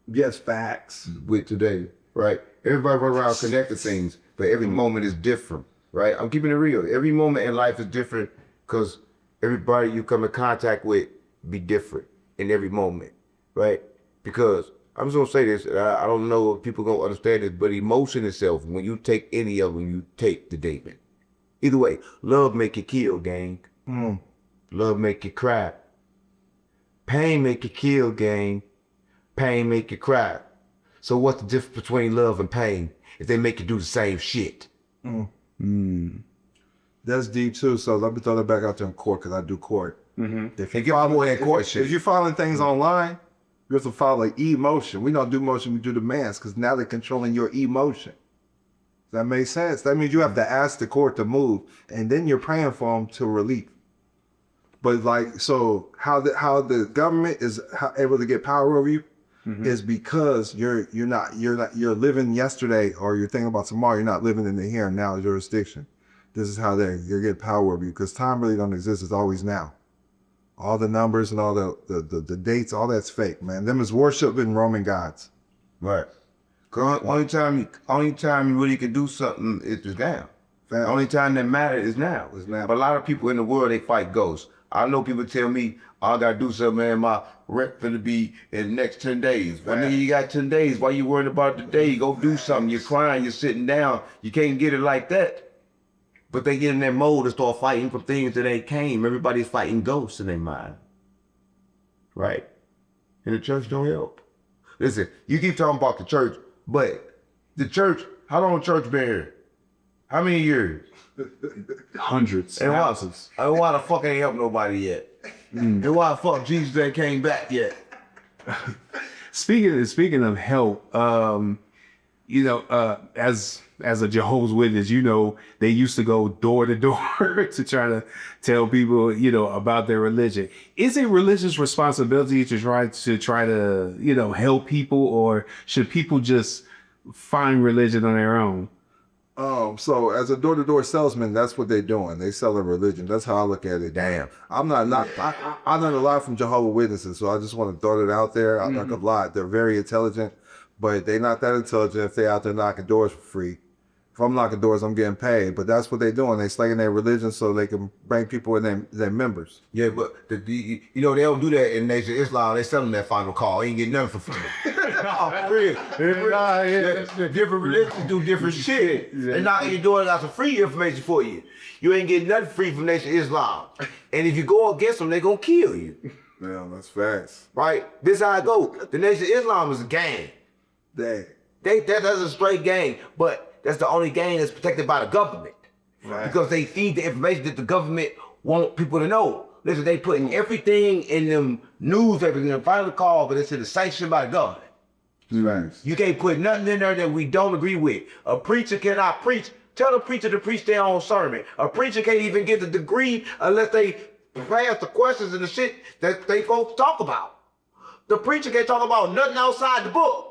Yes, facts. With today, right? Everybody run around connected things, but every moment is different, right? I'm keeping it real. Every moment in life is different because everybody you come in contact with be different in every moment, right? Because I'm just gonna say this, I don't know if people gonna understand this, but emotion itself, when you take any of them, you take the demon. Either way, love make you kill, gang. Love make you cry. Pain make you kill, gang. Pain make you cry. So what's the difference between love and pain if they make you do the same shit? That's deep too. So let me throw that back out there in court because I do court. If you're filing things online, you have to follow emotion. We don't do motion, we do demands because now they're controlling your emotion. Does that make sense? That means you have to ask the court to move and then you're praying for them to relief. But like, so how the government is able to get power over you is because you're living yesterday or you're thinking about tomorrow. You're not living in the here and now jurisdiction. This is how you're getting power over you because time really don't exist. It's always now. All the numbers and all the dates, all that's fake, man. Them is worshiping Roman gods. Right. Cause only time you really can do something is just now. The only time that matters is now. But a lot of people in the world, they fight ghosts. I know people tell me, I gotta do something, man, my rent finna be in the next 10 days. Well, nigga, you got 10 days. Why you worried about the day? Go do something. You're crying, you're sitting down. You can't get it like that. But they get in that mode and start fighting for things that ain't came. Everybody's fighting ghosts in their mind. Right? And the church don't help. Listen, you keep talking about the church, but the church, how long the church been here? How many years? Hundreds. And thousands. why the fuck ain't help nobody yet? And why the fuck Jesus ain't came back yet? Speaking of help, as a Jehovah's Witness, they used to go door to door to try to tell people, about their religion. Is it religious responsibility to try to help people, or should people just find religion on their own? So as a door-to-door salesman, that's what they're doing. They sell a religion. That's how I look at it. Damn. I learned a lot from Jehovah's Witnesses, so I just want to throw it out there. I learned a lot. They're very intelligent, but they're not that intelligent if they're out there knocking doors for free. If I'm knocking doors, I'm getting paid. But that's what they're doing. They slinging their religion so they can bring people in their members. Yeah, but you know they don't do that in Nation of Islam. They sell them that final call. They ain't getting nothing for free. No, for real. Different religions do different shit. And now you're doing got some free information for you. You ain't getting nothing free from Nation of Islam. And if you go against them, they gonna kill you. Yeah, that's facts. Right? This how it go. The Nation of Islam is a gang. Dang. That's a straight gang, but that's the only gang that's protected by the government. Right. Because they feed the information that the government want people to know. Listen, they putting everything in them newspapers in the final call, but it's in the sanction by the government. Facts. You can't put nothing in there that we don't agree with. A preacher cannot preach. Tell the preacher to preach their own sermon. A preacher can't even get the degree unless they pass the questions and the shit that they folks talk about. The preacher can't talk about nothing outside the book.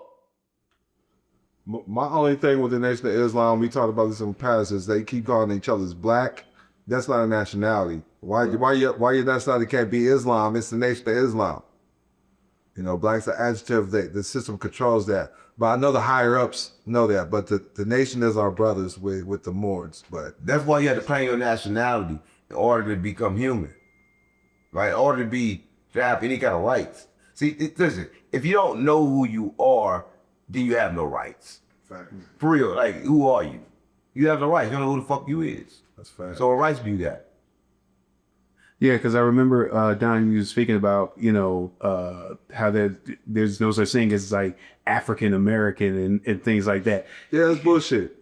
My only thing with the Nation of Islam, we talked about this in the past, is they keep calling each other's black. That's not a nationality. Why your nationality can't be Islam? It's the Nation of Islam. You know, black's an adjective that the system controls that. But I know the higher ups know that. But the nation is our brothers with the Moors. But That's why you have to claim your nationality in order to become human, right? In order to have any kind of rights. See, listen, if you don't know who you are, then you have no rights. facts. For real, like, who are you? You have no rights. You don't know who the fuck you is. That's facts. So what rights do you got? Yeah, because I remember Don, you was speaking about, you know, how there's no such thing as like African American and things like that. Yeah, that's bullshit.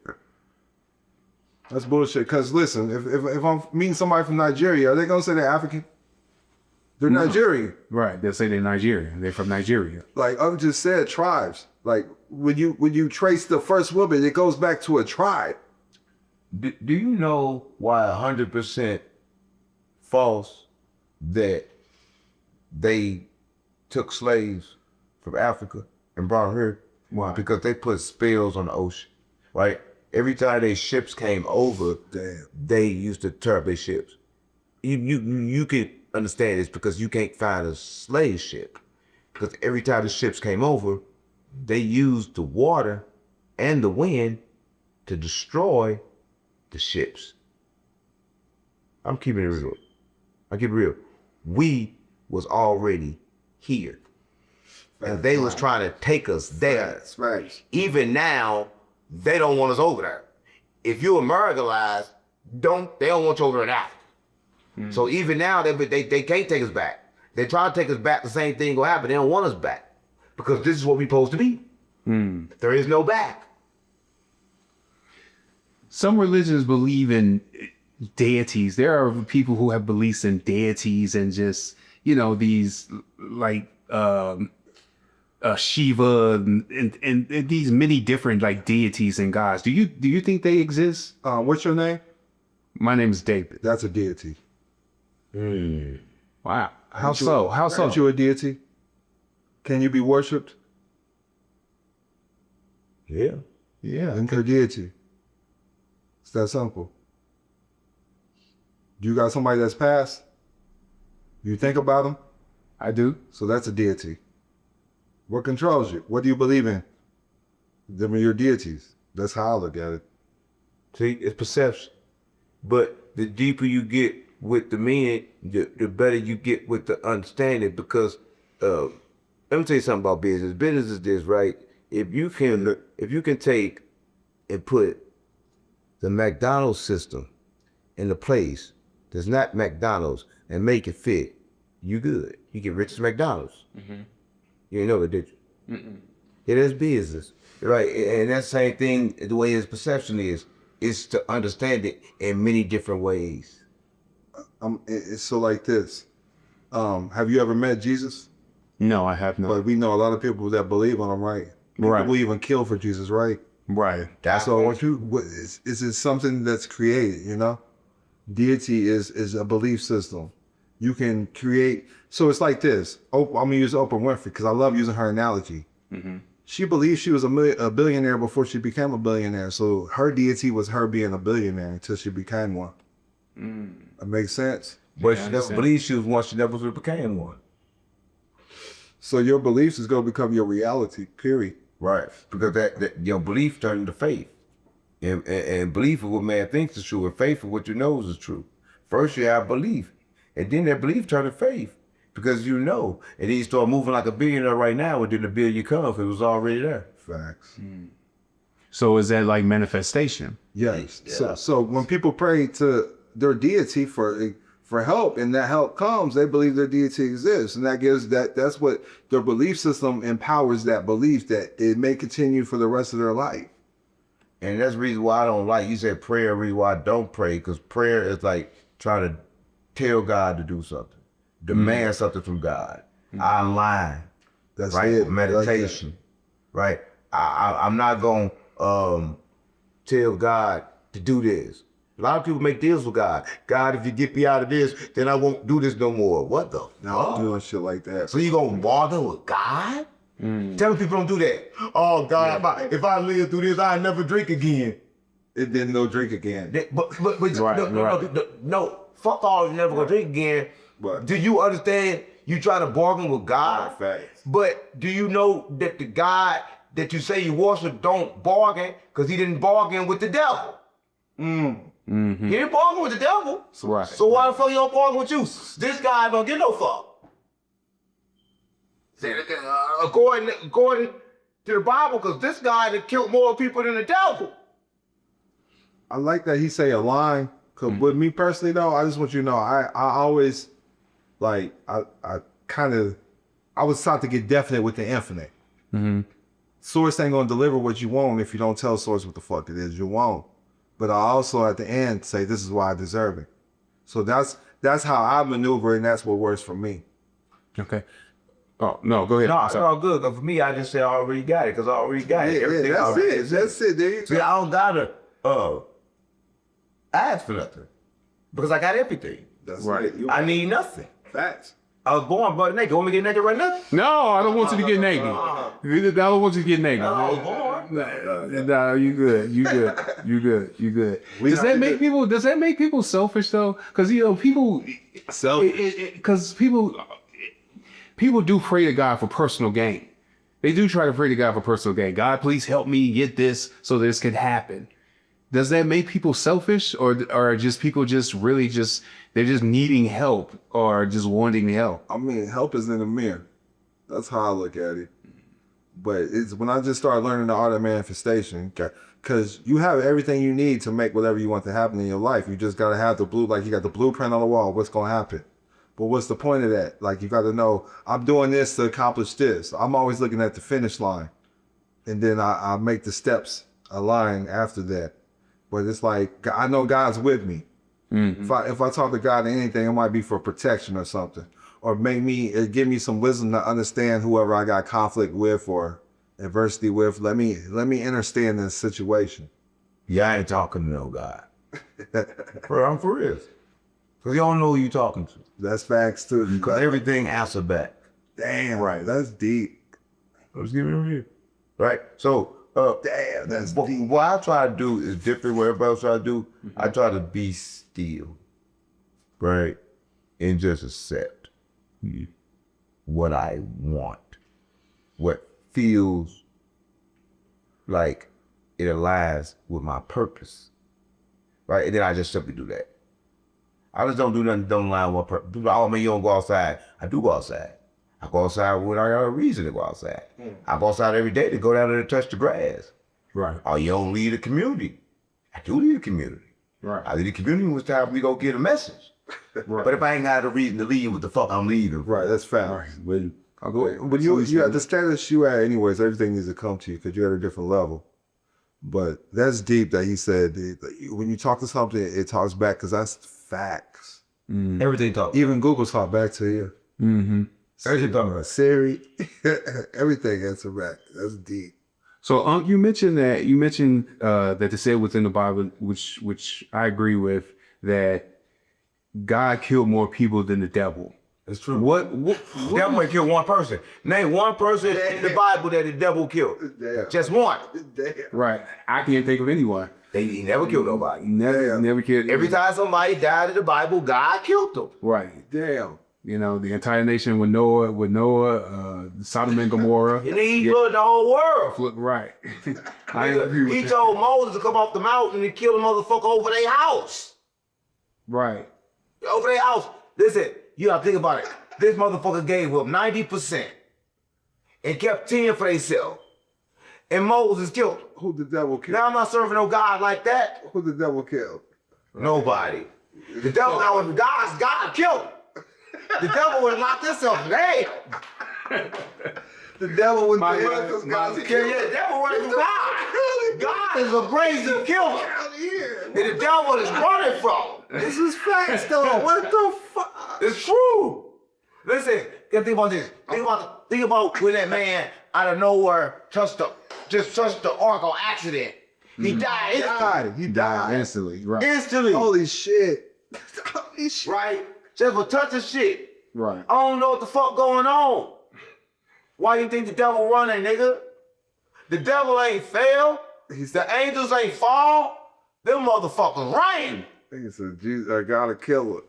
That's bullshit. Because listen, if I'm meeting somebody from Nigeria, are they gonna say they're African? They're Nigerian. Right. They'll say they're Nigerian. They're from Nigeria. Like I just said, tribes. Like when you trace the first woman, it goes back to a tribe. Do you know why 100% false that they took slaves from Africa and brought here? Why? Because they put spells on the ocean, right? Every time their ships came over, Damn. they used to tear up their ships. You can understand this because you can't find a slave ship. Because every time the ships came over, they used the water and the wind to destroy the ships. I'm keeping it real. I keep it real. We was already here. And they was trying to take us there. That's right. Even now, they don't want us over there. If you Americanized, they don't want you over there now. So even now, they can't take us back. They try to take us back, the same thing will happen. They don't want us back. Because this is what we're supposed to be. There is no back. Some religions believe in deities. There are people who have beliefs in deities and just, you know, these like Shiva and these many different like deities and gods. Do you think they exist? What's your name? My name is David. That's a deity. Wow. How so? How so? Aren't you a deity? Can you be worshipped? Yeah. Yeah. Then you're a deity. It's that simple. You got somebody that's passed? You think about them? I do. So that's a deity. What controls you? What do you believe in? Them are your deities. That's how I look at it. See, it's perception. But the deeper you get with the men, the better you get with the understanding. Because let me tell you something about business. Business is this, right? If you can take and put the McDonald's system in a place that's not McDonald's and make it fit, you good. You get rich as McDonald's. You didn't know that, did you? It is business, right? And that same thing, the way his perception is to understand it in many different ways. It's so like this. Have you ever met Jesus? No, I have not. But we know a lot of people that believe on him, right? People Right. will even kill for Jesus, right? Right. So is it something that's created, you know? Deity is a belief system. You can create, so it's like this. I'm gonna use Oprah Winfrey because I love using her analogy. She believed she was a billionaire before she became a billionaire. So her deity was her being a billionaire until she became one. That makes sense? But she never believed she was one, she never became one. So your beliefs is gonna become your reality, period. Right. Because that your belief turned into faith. And belief of what man thinks is true, and faith of what you know is true. First you have belief, and then that belief turn to faith because you know. And then you start moving like a billionaire right now, and then the billion comes. It was already there. Facts. So is that like manifestation? Yes. Yeah. So when people pray to their deity for help, and that help comes, they believe their deity exists, and that's what their belief system empowers, that belief that it may continue for the rest of their life. And that's the reason why I don't like, you said prayer, the reason why I don't pray, because prayer is like trying to tell God to do something, demand something from God. Online, That's right? it. Meditation, right? I'm not going to tell God to do this. A lot of people make deals with God. God, if you get me out of this, then I won't do this no more. What the Now I'm fuck? doing shit like that. So you gonna bargain with God? Tell me people don't do that. Oh God, if I live through this, I never drink again. It didn't no drink again. But Right, no, fuck all, you never gonna drink again. But- Do you understand? You try to bargain with God, Facts. but do you know that the God that you say you worship don't bargain because he didn't bargain with the devil? He didn't bargain with the devil. Right. So why the fuck you don't bargain with you? This guy don't get no fuck. According to the Bible, because this guy that killed more people than the devil. I like that he say align. Cause with me personally though, I just want you to know, I always like I was taught to get definite with the infinite. Source ain't gonna deliver what you want if you don't tell Source what the fuck it is you want. But I also at the end say this is why I deserve it. So that's how I maneuver, and that's what works for me. Okay. Oh no, go ahead. No, it's all good. 'Cause for me, I just say I already got it because I already got it. Everything that's already it. That's it. There you See, go. I don't gotta ask for nothing because I got everything. That's Right. it. You I need nothing. facts. I was born butt naked. Want me to get naked right now? No, I don't want you to get naked. I don't want you to get naked. I was born. No, you good. You good. You good. You good. Does that make people selfish though? Because people Selfish. because people do pray to God for personal gain. They do try to pray to God for personal gain. God, please help me get this so this can happen. Does that make people selfish, or just people just really just they're just needing help or just wanting help? I mean, help is in the mirror. That's how I look at it. But it's when I just started learning the art of manifestation, because you have everything you need to make whatever you want to happen in your life. You just gotta have like you got the blueprint on the wall. What's gonna happen? But what's the point of that? Like you got to know I'm doing this to accomplish this. I'm always looking at the finish line, and then I make the steps align after that. But it's like I know God's with me. If I talk to God in anything, it might be for protection or something, or give me some wisdom to understand whoever I got conflict with or adversity with. Let me understand this situation. Yeah, I ain't talking to no God. Bro, I'm for real. Because you don't know who you talking to. That's facts too. Because everything answer back. Damn, right. That's deep. Let's give it a review. Right? So, Damn, that's what, deep. what I try to do is different what everybody else try to do. I try to be still. Right? And just accept what I want. What feels like it aligns with my purpose. Right? And then I just simply do that. I just don't do nothing that don't align with my purpose. Oh man, you don't go outside. I do go outside. I go outside when I got a reason to go outside. I go outside every day to go down there and touch the grass. Right. Oh, you don't leave the community. I do leave the community. Right. I leave the community when it's time we go get a message. Right. But if I ain't got a reason to leave, what the fuck I'm leaving? Right, that's fact. Right. I'll go. But you at the status you at anyways, everything needs to come to you because you're at a different level. But that's deep that he said when you talk to something, it talks back because that's facts. Everything talk. Even Google talk back to you. Mm-hmm. Everything talk about. Siri, everything answer back. That's deep. So you mentioned that they said within the Bible, which I agree with, that God killed more people than the devil. It's true. What The devil ain't killed one person. Name one person in the Bible that the devil killed. Damn. Just one. Damn. Right. I can't think of anyone. He never killed nobody. Never killed. Every time somebody died in the Bible, God killed them. Right. Damn. You know, the entire nation with Noah, Sodom and Gomorrah. And then he flooded the whole world. Look right. I agree with He that. told Moses to come off the mountain and kill the motherfucker over their house. Right. Over their house. Listen, you gotta think about it. This motherfucker gave up 90% and kept 10 for themselves. And Moses killed him. Who the devil killed? Now I'm not serving no God like that. Who the devil killed? Nobody. The devil, now if God killed him. The devil would have locked himself in there. The devil was My- the my- because my- God Yeah, killed yeah, the him. devil running from God. God is a crazy killer. Out here. And the devil is running from him. This is facts though. What the fuck? It's true. Listen, think about this. Think about when that man out of nowhere touched the ark on accident. He died. He died. Instantly. Right. Instantly. Holy shit. Holy shit. Right? Just for touching shit. Right. I don't know what the fuck going on. Why you think the devil running, nigga? The devil ain't fail. The angels ain't fall. Them motherfuckers rain. He said, Jesus, I gotta kill her.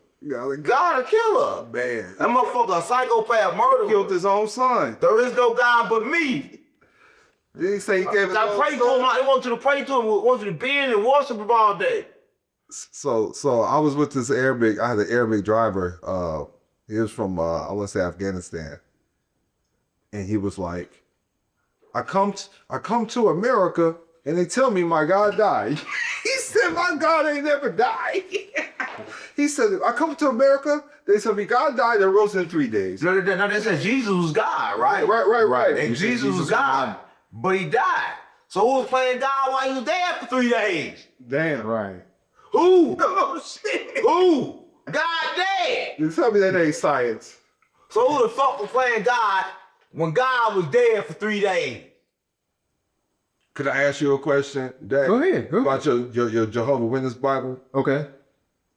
God a killer. Man. That motherfucker a psychopath murderer. Killed his own son. There is no God but me. Did he say he gave his I own pray to son? him. I want you to pray to him. I want you to bend and worship him all day. So I was with this Arabic. I had an Arabic driver. He was from I want to say Afghanistan, and he was like, "I come to America, and they tell me my God died." He said, "My God ain't never died." He said, "I come to America, they tell me God died and rose in 3 days." No, they said Jesus was God, right? Right. And Jesus was God, but he died. So who was playing God while he was there for 3 days? Damn. Right. Who? Oh shit. Who? God dead. You tell me that ain't science. So who the fuck was playing God when God was dead for 3 days? Could I ask you a question, Dad? Go ahead. About your Jehovah Witness Bible? Okay.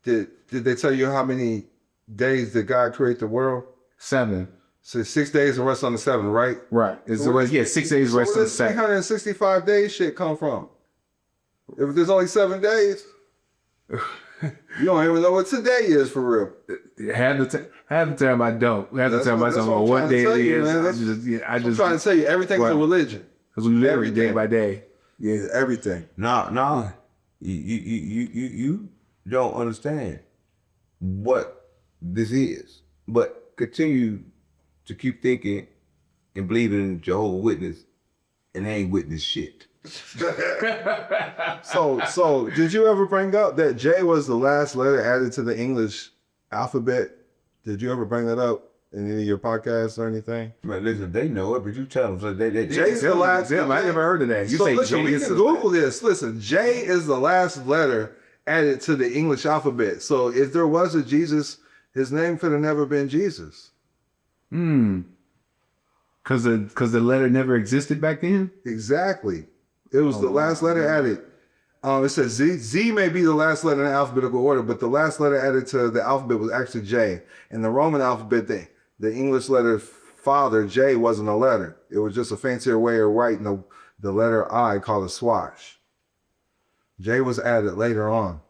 Did they tell you how many days did God create the world? 7. So 6 days and rest on the 7, right? Right. It's the way, 6 days rest Where on the does Sabbath. 365 days shit come from? If there's only 7 days, you don't even know what today is for real. Half the time I don't. Half the That's time what- I that's don't what know I'm what trying to day tell it you, is. man. I That's- just I'm trying to tell you, everything's Right. a religion. Because we live Everything. day by day. Yeah, everything. No. You don't understand what this is. But continue to keep thinking and believing in Jehovah's Witness and they ain't witness shit. So did you ever bring up that J was the last letter added to the English alphabet? Did you ever bring that up in any of your podcasts or anything? Man, listen, they know it, but you tell them. So they J's the last. Damn, I never heard of that. You So say listen, J we is can the- Google this. Listen, J is the last letter added to the English alphabet. So if there was a Jesus, his name could have never been Jesus. Because the letter never existed back then? Exactly. It was the last letter added. It says Z. Z may be the last letter in alphabetical order, but the last letter added to the alphabet was actually J. In the Roman alphabet, the English letter father, J, wasn't a letter. It was just a fancier way of writing the letter I called a swash. J was added later on.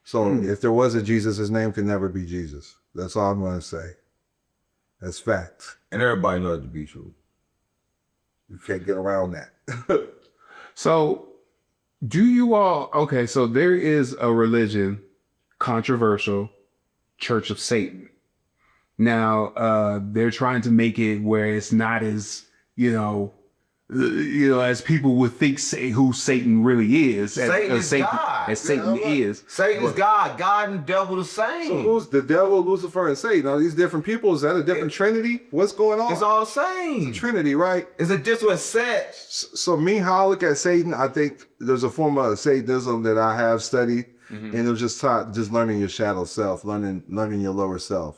So if there was a Jesus, his name could never be Jesus. That's all I'm going to say. That's facts. and everybody knows it to be true. You can't get around that. So, do you all, okay, so there is a religion, controversial, Church of Satan. Now, they're trying to make it where it's not as, as people would think who Satan really is. Satan is God. As Satan is. Satan is God. God and devil the same. So who's the devil, Lucifer, and Satan? Are these different people? Is that a different Trinity? What's going on? It's all the same. Trinity, right? It's a different set. So me, how I look at Satan, I think there's a form of Satanism that I have studied, and it was just taught, just learning your shadow self, learning your lower self.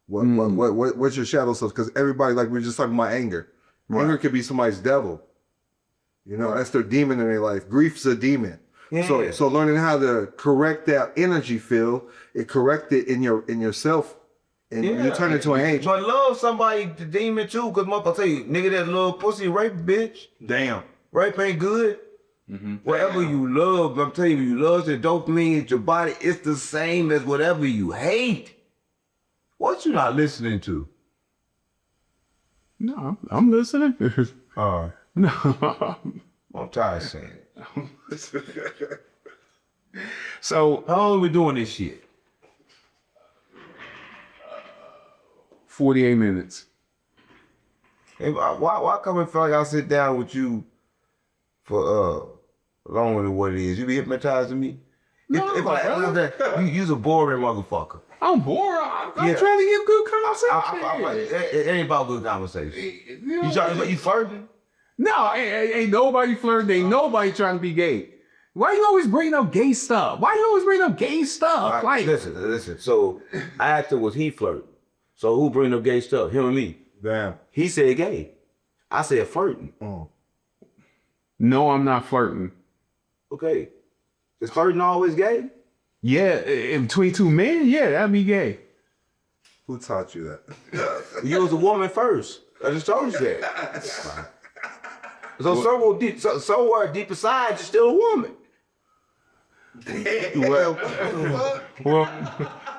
What's your shadow self? Because everybody, like we were just talking about anger. Anger could be somebody's devil. That's their demon in their life. Grief's a demon. Yeah. So learning how to correct that energy field, correct it in yourself, and you turn into an angel. But love somebody, the demon too, because motherfucker tell you, nigga, that little pussy rape, bitch. Damn. Rape ain't good. Whatever you love, I'm telling you love the dopamine in your body, it's the same as whatever you hate. What you not listening to? No, I'm listening. No. I'm tired of saying it. So How long are we doing this shit? 48 minutes. Hey, why come and feel like I'll sit down with you for longer than what it is? You be hypnotizing me? No, You's a boring motherfucker. I'm bored. I'm Yeah. trying to get good conversation. It ain't about good conversation. You flirting? No, ain't nobody flirting. Ain't nobody trying to be gay. Why you always bringing up gay stuff? Why you always bringing up gay stuff? All right, Like, listen. So I asked him, was he flirting? So who bring up gay stuff? Him or me? Damn. He said gay. I said flirting. no, I'm not flirting. Okay. Is flirting always gay? Yeah, in between two men, yeah, that'd be gay. Who taught you that? You was a woman first. I just told you that. So somewhere deep inside, you're still a woman. Well,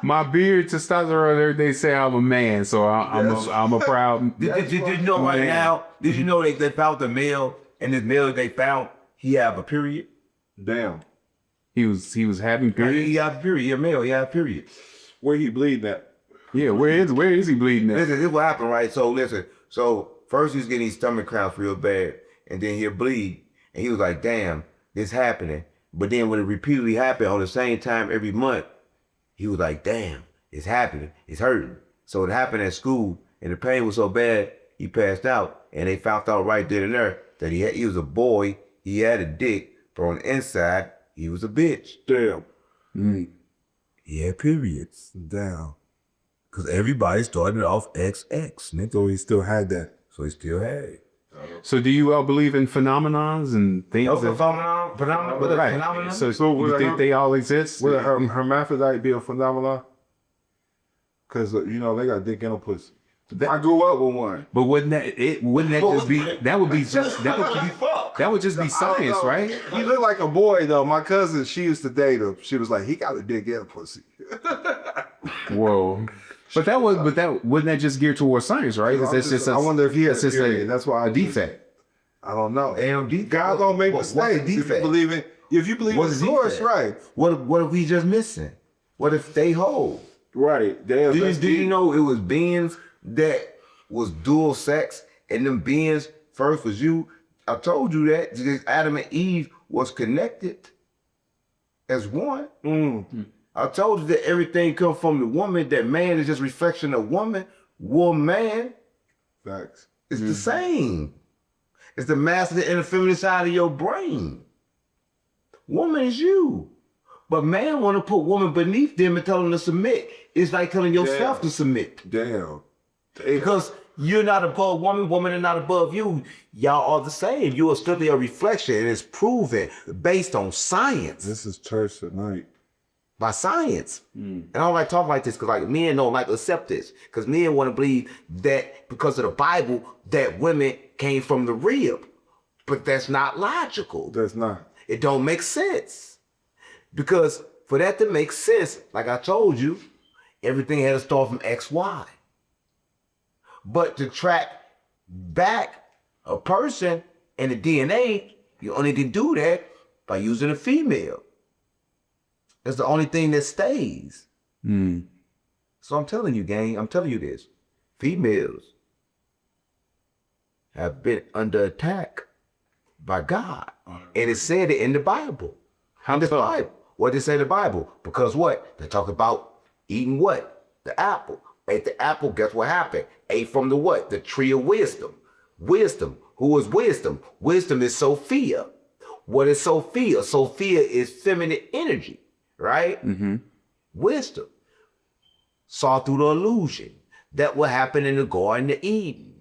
my beard, testosterone, everything say I'm a man, so I'm a proud. Did you know right man. now? Did you know they found the male, and this male they found he have a period. Damn. He was having period. He have a period. He a male. He have a period. Where he bleeding at? Yeah, where is he bleeding at? Listen, this what happened, right? So listen. So first he's getting his stomach cramps real bad, and then he'll bleed, and he was like, "Damn, this happening." But then when it repeatedly happened on the same time every month, he was like, "Damn, it's happening. It's hurting." So it happened at school, and the pain was so bad he passed out, and they found out right then and there that he was a boy. He had a dick, but on the inside he was a bitch. Damn. He had periods. Damn. Cause everybody started off XX, nigga. So he still had that. So he still had it. So do you all believe in phenomenons and things? No that- phenomenon. Right. Phenomenon. So would you I think have- they all exist? Would a hermaphrodite be a phenomenon? Because, they got dick and a pussy. I grew up with one. But wouldn't that just be that would be just be science, right? He looked like a boy, though. My cousin, she used to date him. She was like, he got a dick and a pussy. Whoa. But wouldn't that just gear towards science, right? I wonder if he has that's just a period. That's why a defect. I don't know. AMD. God don't make What's mistakes. a defect? If you believe What's in a source, defect? right. What if we just missing? What if they hold? Right. Did you know it was beings that was dual sex, and them beings first was you? I told you that because Adam and Eve was connected as one. I told you that everything come from the woman. That man is just reflection of woman. Woman Facts. is the same. It's the masculine and the feminine side of your brain. Woman is you. But man want to put woman beneath them and tell them to submit. It's like telling yourself to submit. Damn. Because you're not above woman, woman is not above you. Y'all are the same. You are strictly a reflection, and it's proven based on science. This is church tonight. By science. And I don't like talking like this because like men don't like to accept this. Because men want to believe that because of the Bible that women came from the rib. But that's not logical. That's not. It don't make sense. Because for that to make sense, like I told you, everything had to start from XY. But to track back a person and the DNA, you only can do that by using a female. That's the only thing that stays. So I'm telling you, gang, I'm telling you this. Females have been under attack by God. And it said it in the Bible. How The so? Bible. What did it say in the Bible? Because what? They talk about eating what? The apple. Ate the apple, guess what happened? Ate from the what? The tree of wisdom. Wisdom. Who is wisdom? Wisdom is Sophia. What is Sophia? Sophia is feminine energy, right? Wisdom. Saw through the illusion. That what happened in the Garden of Eden.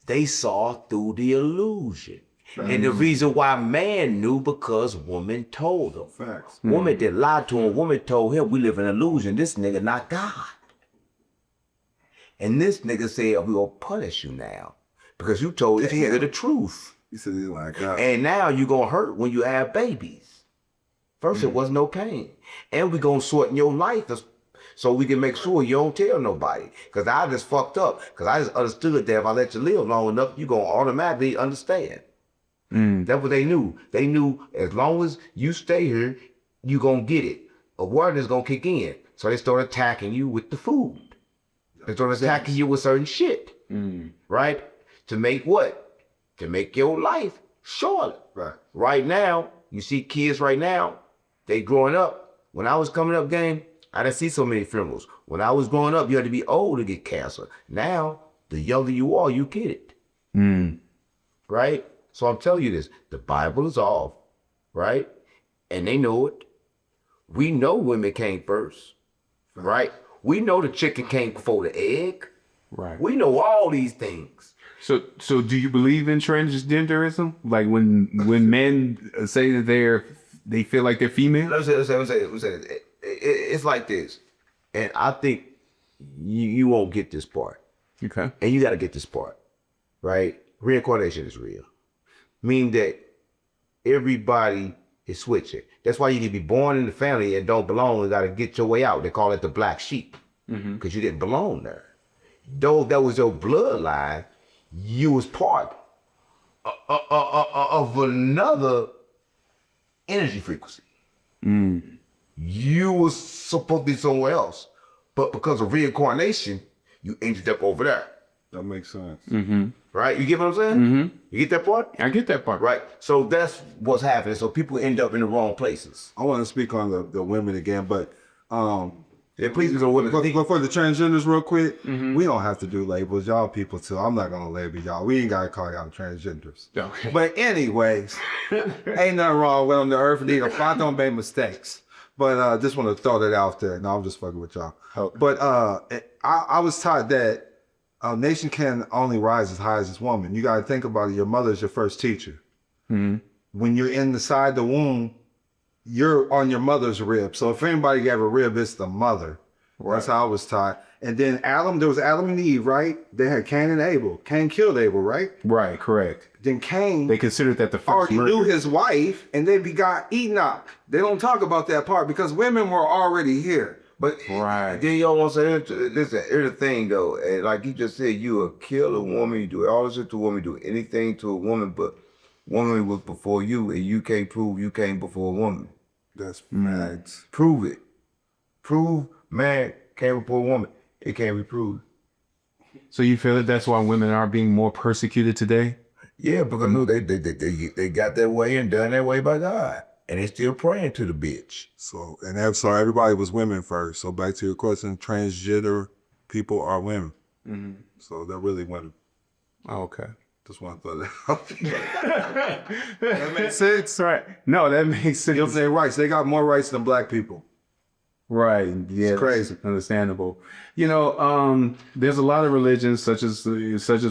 They saw through the illusion. And the reason why man knew because woman told him. Facts. Woman did lie to him. Woman told him we live in illusion. This nigga not God. And this nigga said, we gonna punish you now. Because you told this nigga the truth. He said he's like, God. And now you gonna hurt when you have babies. First it was no pain. And we gonna shorten your life So we can make sure you don't tell nobody. Because I just fucked up. Because I just understood that if I let you live long enough, you're going to automatically understand. That's what they knew. They knew as long as you stay here, you're going to get it. Awareness is going to kick in. So they started attacking you with the food. They started attacking you with certain shit. Right? To make what? To make your life shorter. Right now, you see kids right now, they growing up. When I was coming up, gang, I didn't see so many funerals. When I was growing up, you had to be old to get cancer. Now, the younger you are, you get it. Right? So I'm telling you this, the Bible is off, right? And they know it. We know women came first, right? We know the chicken came before the egg. Right. We know all these things. So do you believe in transgenderism? Like when men say that they feel like they're female? Let's say it's like this. And I think you won't get this part. Okay. And you got to get this part, right? Reincarnation is real. Meaning that everybody is switching. That's why you can be born in the family and don't belong and got to get your way out. They call it the black sheep because you didn't belong there. Though that was your bloodline, you was part of another energy frequency. You was supposed to be somewhere else. But because of reincarnation, you ended up over there. That makes sense. Right? You get what I'm saying? You get that part? I get that part. Right. So that's what's happening. So people end up in the wrong places. I want to speak on the women again, but Yeah, please go with but for the transgenders real quick, we don't have to do labels. Y'all people too. I'm not gonna label y'all. We ain't gotta call y'all transgenders. Okay. But anyways, ain't nothing wrong with on the earth. Neither God don't make mistakes. But just want to throw that out there. No, I'm just fucking with y'all. Okay. But I was taught that a nation can only rise as high as its woman. You got to think about it. Your mother is your first teacher. When you're inside the womb, you're on your mother's rib. So if anybody gave a rib, it's the mother. That's how I was taught. And then there was Adam and Eve, right? They had Cain and Abel. Cain killed Abel, right? Right, correct. Then Cain They considered that the first already murder. knew his wife, and they begot Enoch. They don't talk about that part because women were already here. But Right. then y'all want to say, listen, here's the thing though. And like you just said, you will kill a woman, you do all this shit to a woman, you do anything to a woman, but woman was before you, and you can't prove you came before a woman. That's facts. Prove it. Prove man came before a woman. It can't be proved. So you feel that that's why women are being more persecuted today? Yeah, because no, they got their way and done their way by God. And they still praying to the bitch. So everybody was women first. So back to your question, transgender people are women. So they're really women. Oh, okay. Just want to throw that out there. That makes sense. Right. No, that makes sense. You know what I'm saying? Rights. They got more rights than black people. Right. Yeah. It's crazy. That's understandable. You know, there's a lot of religions, such as the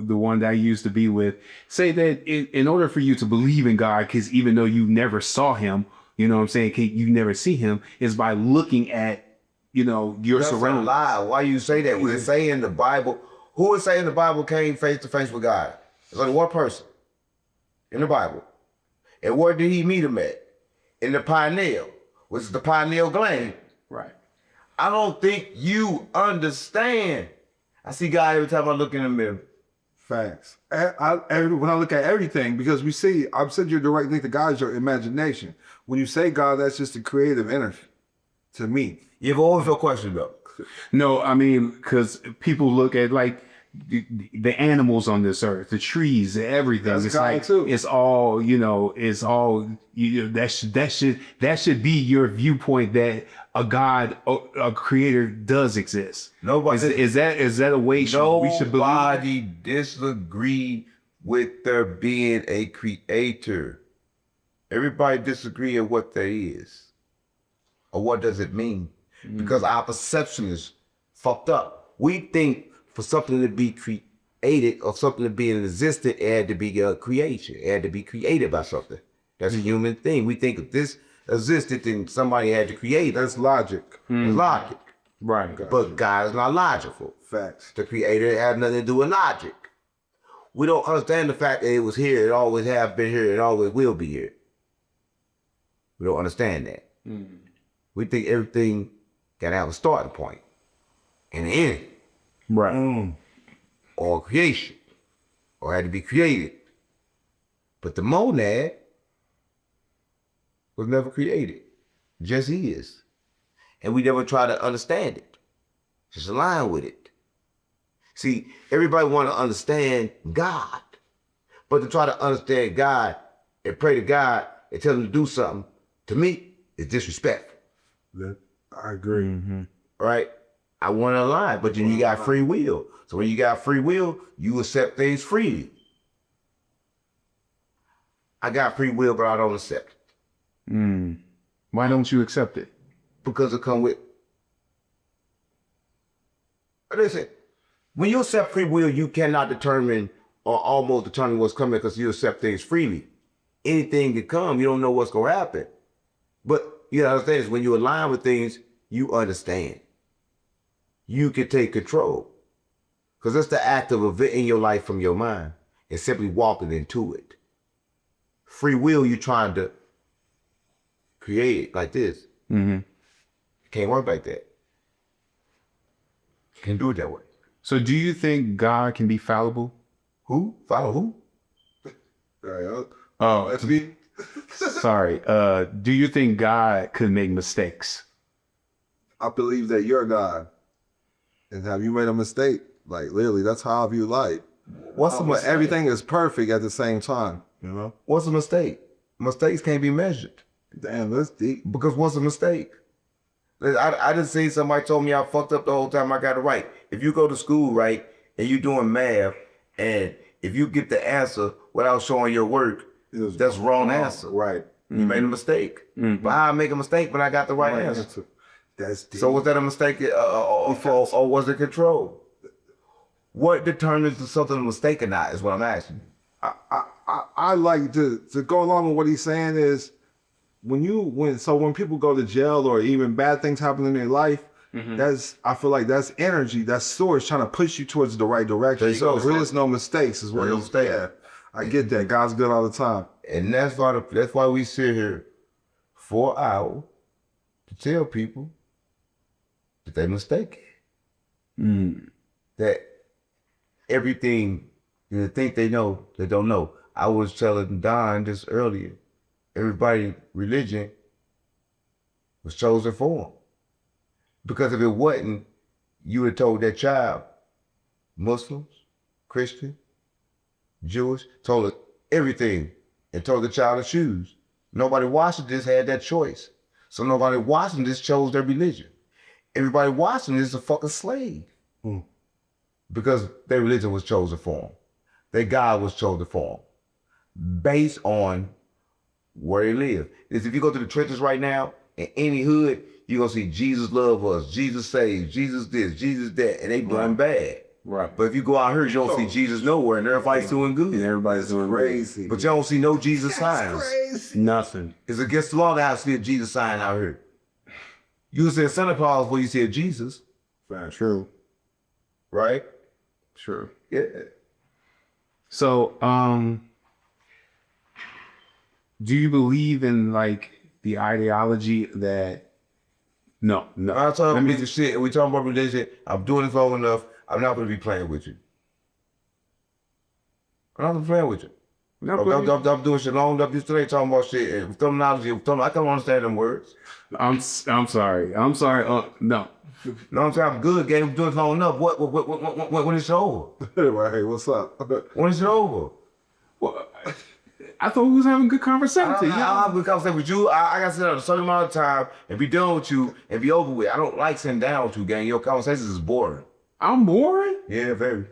one that I used to be with, say that in order for you to believe in God, because even though you never saw him, you know what I'm saying, you never see him, is by looking at, your That's a surroundings. lie. Why you say that? When it say in the Bible, who is saying the Bible came face to face with God? There's only one person in the Bible. And where did he meet him at? In the pineal, which is the pineal gland. Right. I don't think you understand. I see God every time I look in the mirror. Facts. When I look at everything, because I've said you're the right thing to God is your imagination. When you say God, that's just a creative energy to me. You've always felt question though. No, I mean, because people look at like the animals on this earth, the trees, everything. That's it's God like too. it's all that should be your viewpoint that a God, a creator does exist. Nobody is that a way we should believe? Nobody disagree with there being a creator. Everybody disagree on what that is. Or what does it mean? Because our perception is fucked up. We think for something to be created or something to be in existence, it had to be a creation. It had to be created by something. That's a human thing. We think if this existed, then somebody had to create it. That's logic. It's logic. Right. But God is not logical. Facts. The creator had nothing to do with logic. We don't understand the fact that it was here, it always have been here, it always will be here. We don't understand that. We think everything gotta have a starting point and an ending, Right. or creation, or had to be created. But the monad was never created, just is. And we never try to understand it, just align with it. See, everybody want to understand God, but to try to understand God and pray to God and tell him to do something, to me, is disrespectful, I agree. right? I want to align, but then you got free will. So when you got free will, you accept things freely. I got free will, but I don't accept it. Why don't you accept it? Because it come with. Listen, when you accept free will, you cannot determine or almost determine what's coming because you accept things freely. Anything can come, you don't know what's going to happen. But you gotta understand is when you align with things, you understand. You can take control. Because it's the act of eviting your life from your mind and simply walking into it. Free will, you're trying to create it like this. Can't work like that. Can't do it that way. So do you think God can be fallible? Who? Follow who? Oh, That's me. sorry. Do you think God could make mistakes? I believe that you're God. And have you made a mistake? Like, literally, that's how I view life. What's a But mistake? everything is perfect at the same time, you know? What's a mistake? Mistakes can't be measured. Damn, that's deep. Because what's a mistake? I just seen somebody told me I fucked up the whole time I got it right. If you go to school, right, and you doing math, and if you get the answer without showing your work, that's wrong answer. Right. You made a mistake. But how I make a mistake when I got the right answer? That's deep. So was that a mistake or was it control? What determines if something a mistake or not is what I'm asking. I like to go along with what he's saying is when people go to jail or even bad things happen in their life, I feel like that's energy, that's source trying to push you towards the right direction. There you go. There is no mistakes, is what There he's is no mistake. saying. I get that. God's good all the time. And that's why we sit here for an hour to tell people that they mistaken. That everything they think they know, they don't know. I was telling Don just earlier, everybody religion was chosen for them. Because if it wasn't, you would have told that child, Muslims, Christian, Jewish, told her everything and told the child to choose. Nobody watching this had that choice. So nobody watching this chose their religion. Everybody watching this is a fucking slave. Because their religion was chosen for them. Their God was chosen for them. Based on where they live. If you go to the trenches right now, in any hood, you're going to see Jesus love us, Jesus saves, Jesus this, Jesus that, and they doing bad. Right. But if you go out here, you don't see Jesus nowhere, and everybody's doing good. And everybody's doing Crazy. But you don't see no Jesus signs. nothing. It's against the law to have to see a Jesus sign out here. You see a Santa Claus before you see a Jesus, True. right? True. Yeah. So, do you believe in like the ideology that no. I'm talking about this shit. We talking about religion. I'm doing this long enough. I'm not going to be playing with you. I'm not going to be playing with you. I'm doing shit long enough. You still ain't talking about shit. And terminology. I can't understand them words. I'm sorry. No. No, I'm saying I'm good, gang. I'm doing it long enough. When is it over? Right, hey, what's up? When is it over? Well, I thought we was having a good conversation. I'll have a good conversation with you. I got to sit down a certain amount of time and be done with you and be over with. I don't like sitting down with you, gang. Your conversations is boring. I'm boring. Yeah, very.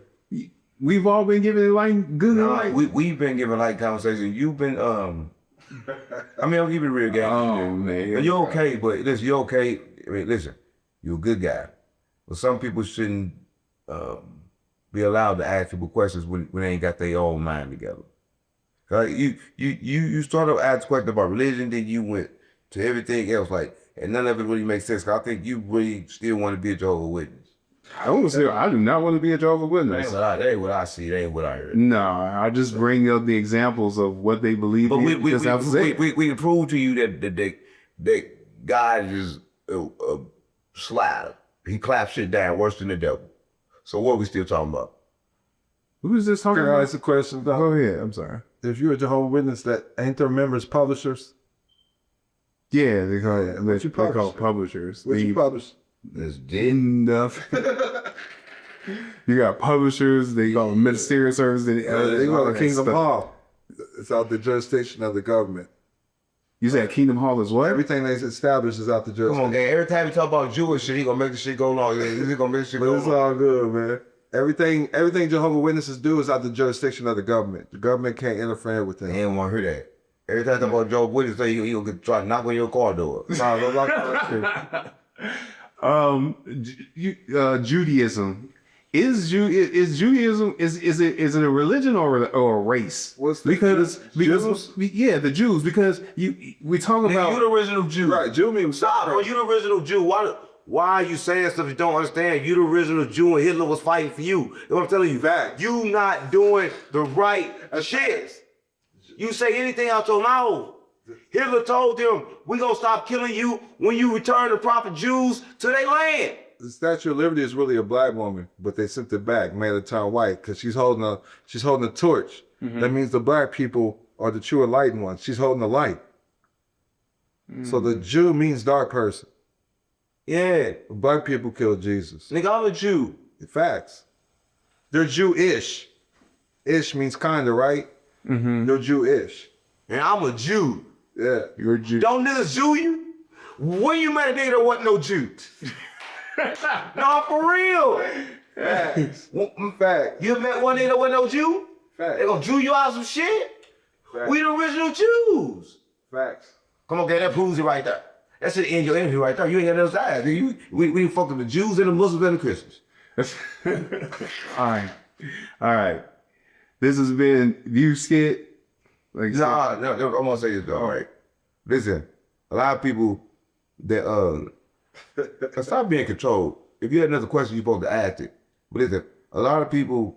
We've all been giving it like good. We've been giving light conversation. You've been I mean, I'll keep it real, gang. Oh man, But you're okay. But listen, you're okay. I mean, listen, you're a good guy. But some people shouldn't be allowed to ask people questions when they ain't got their own mind together. Like you started asking questions about religion, then you went to everything else, like, and none of it really makes sense. 'Cause I think you really still want to be a Jehovah's Witness. I do not want to be a Jehovah's Witness. That ain't what I see. That ain't what I heard. No, I just bring up the examples of what they believe But in. we can prove to you that God is Slider. He clapped shit down worse than the devil. So what we still talking about? Who is this talking Can I about? ask a question? Doc? Go ahead. I'm sorry. If you're a Jehovah's Witness, that ain't their members publishers? Yeah, they call it. What you They call publish? publishers. What you publish? It's dead. Enough. You got publishers. They call them ministerial services. They go to Kingdom Hall. It's out the jurisdiction of the government. You said Kingdom Hall is what? Everything they established is out the Come jurisdiction. on, gang. Every time you talk about Jewish shit, he gonna make the shit go long. He gonna make the shit But go it's long. all good, man. Everything Jehovah's Witnesses do is out the jurisdiction of the government. The government can't interfere with He them. ain't want to hear that. Every time I talk about Joe Witness, say he gonna try to knock on your car door. Nah, don't like that shit. Judaism. Is Judaism is it a religion or a race? What's the because Jews? yeah, the Jews, because we talk Nigga, about you the original Jew. Right, Jew means Stop, bro. You the original Jew. Why are you saying stuff you don't understand? You the original Jew and Hitler was fighting for you. That's what I'm telling you. Fact. You not doing the right shit. You say anything out your mouth. Hitler told them, we gonna stop killing you when you return the proper Jews to their land. The Statue of Liberty is really a black woman, but they sent it back, made her turn white, because she's holding a torch. That means the black people are the true enlightened ones. She's holding the light. So the Jew means dark person. Yeah. Black people killed Jesus. Nigga, I'm a Jew. Facts. They're Jewish. Ish means kinda, right? They're Jewish. And I'm a Jew. Yeah. you're Jew. Don't niggas Jew you? When you met a nigga that wasn't no Jew? No, for real. Facts. Well, Facts. You met one nigga that wasn't no Jew? Facts. They gonna Jew you out some shit? Facts. We the original Jews. Facts. Come on, gang, that proves it right there. That should end your interview right there. You ain't got no side. We fucked with the Jews and the Muslims and the Christians. All right. This has been View Skit. Like Nah, no, I'm gonna say this though. All right. Listen, a lot of people that stop being controlled. If you had another question, you're supposed to ask it. But listen, a lot of people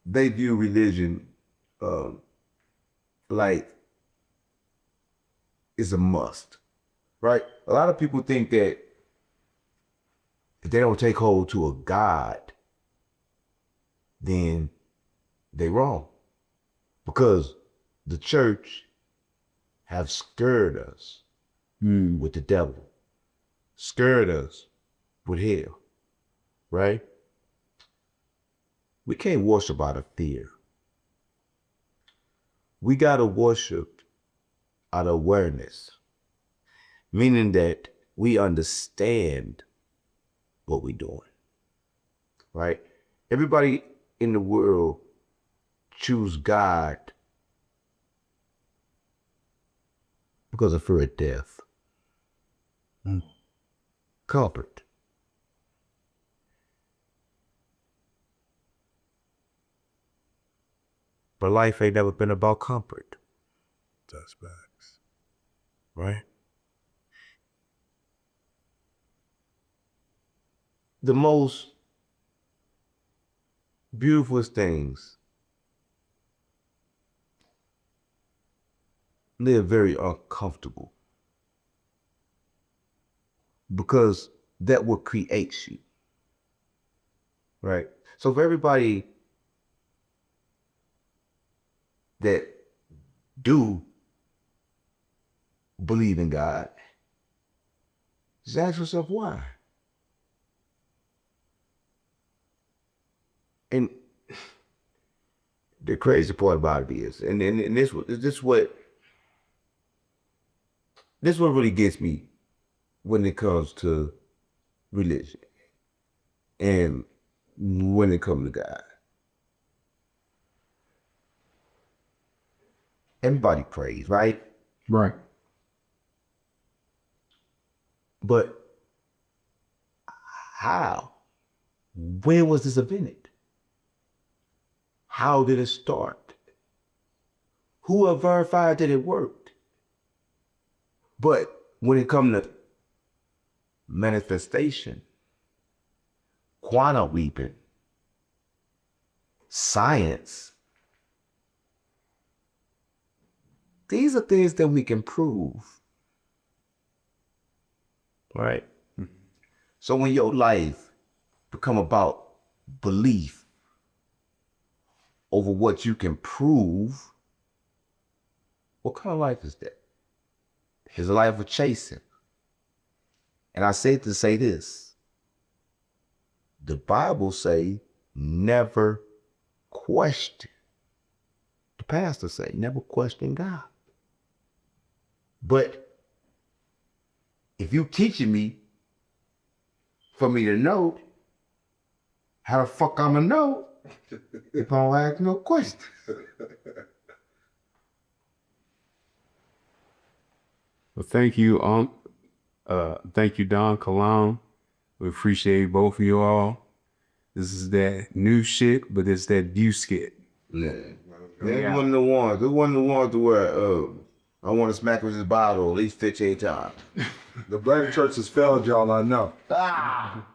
they view religion like it's a must. Right? A lot of people think that if they don't take hold to a God, then they wrong. Because the church have scared us with the devil, scared us with hell, right? We can't worship out of fear. We gotta worship out of awareness, meaning that we understand what we're doing, right? Everybody in the world choose God because of fear of death. Comfort. But life ain't never been about comfort, That's facts. right? The most beautiful things live very uncomfortable because that what creates you, right? So for everybody that do believe in God, just ask yourself why. And the crazy part about it is, and this what really gets me when it comes to religion and when it comes to God. Everybody prays, right? Right. But how? When was this invented? How did it start? Who have verified that it worked? But when it comes to manifestation, quantum leaping, science, these are things that we can prove, right? So when your life become about belief over what you can prove, what kind of life is that? It's a life of chasing. And I say to say this. The Bible say never question. The pastor say never question God. But if you teaching me for me to know, how the fuck I'ma know if I don't ask no question? Well, thank you, thank you, Don Cologne. We appreciate both of you all. This is that new shit, but it's that view skit. Yeah. It's one of the ones. It's one of the ones to where I want to smack him with his bottle at least 15 times. The black church has failed y'all, I know. Ah!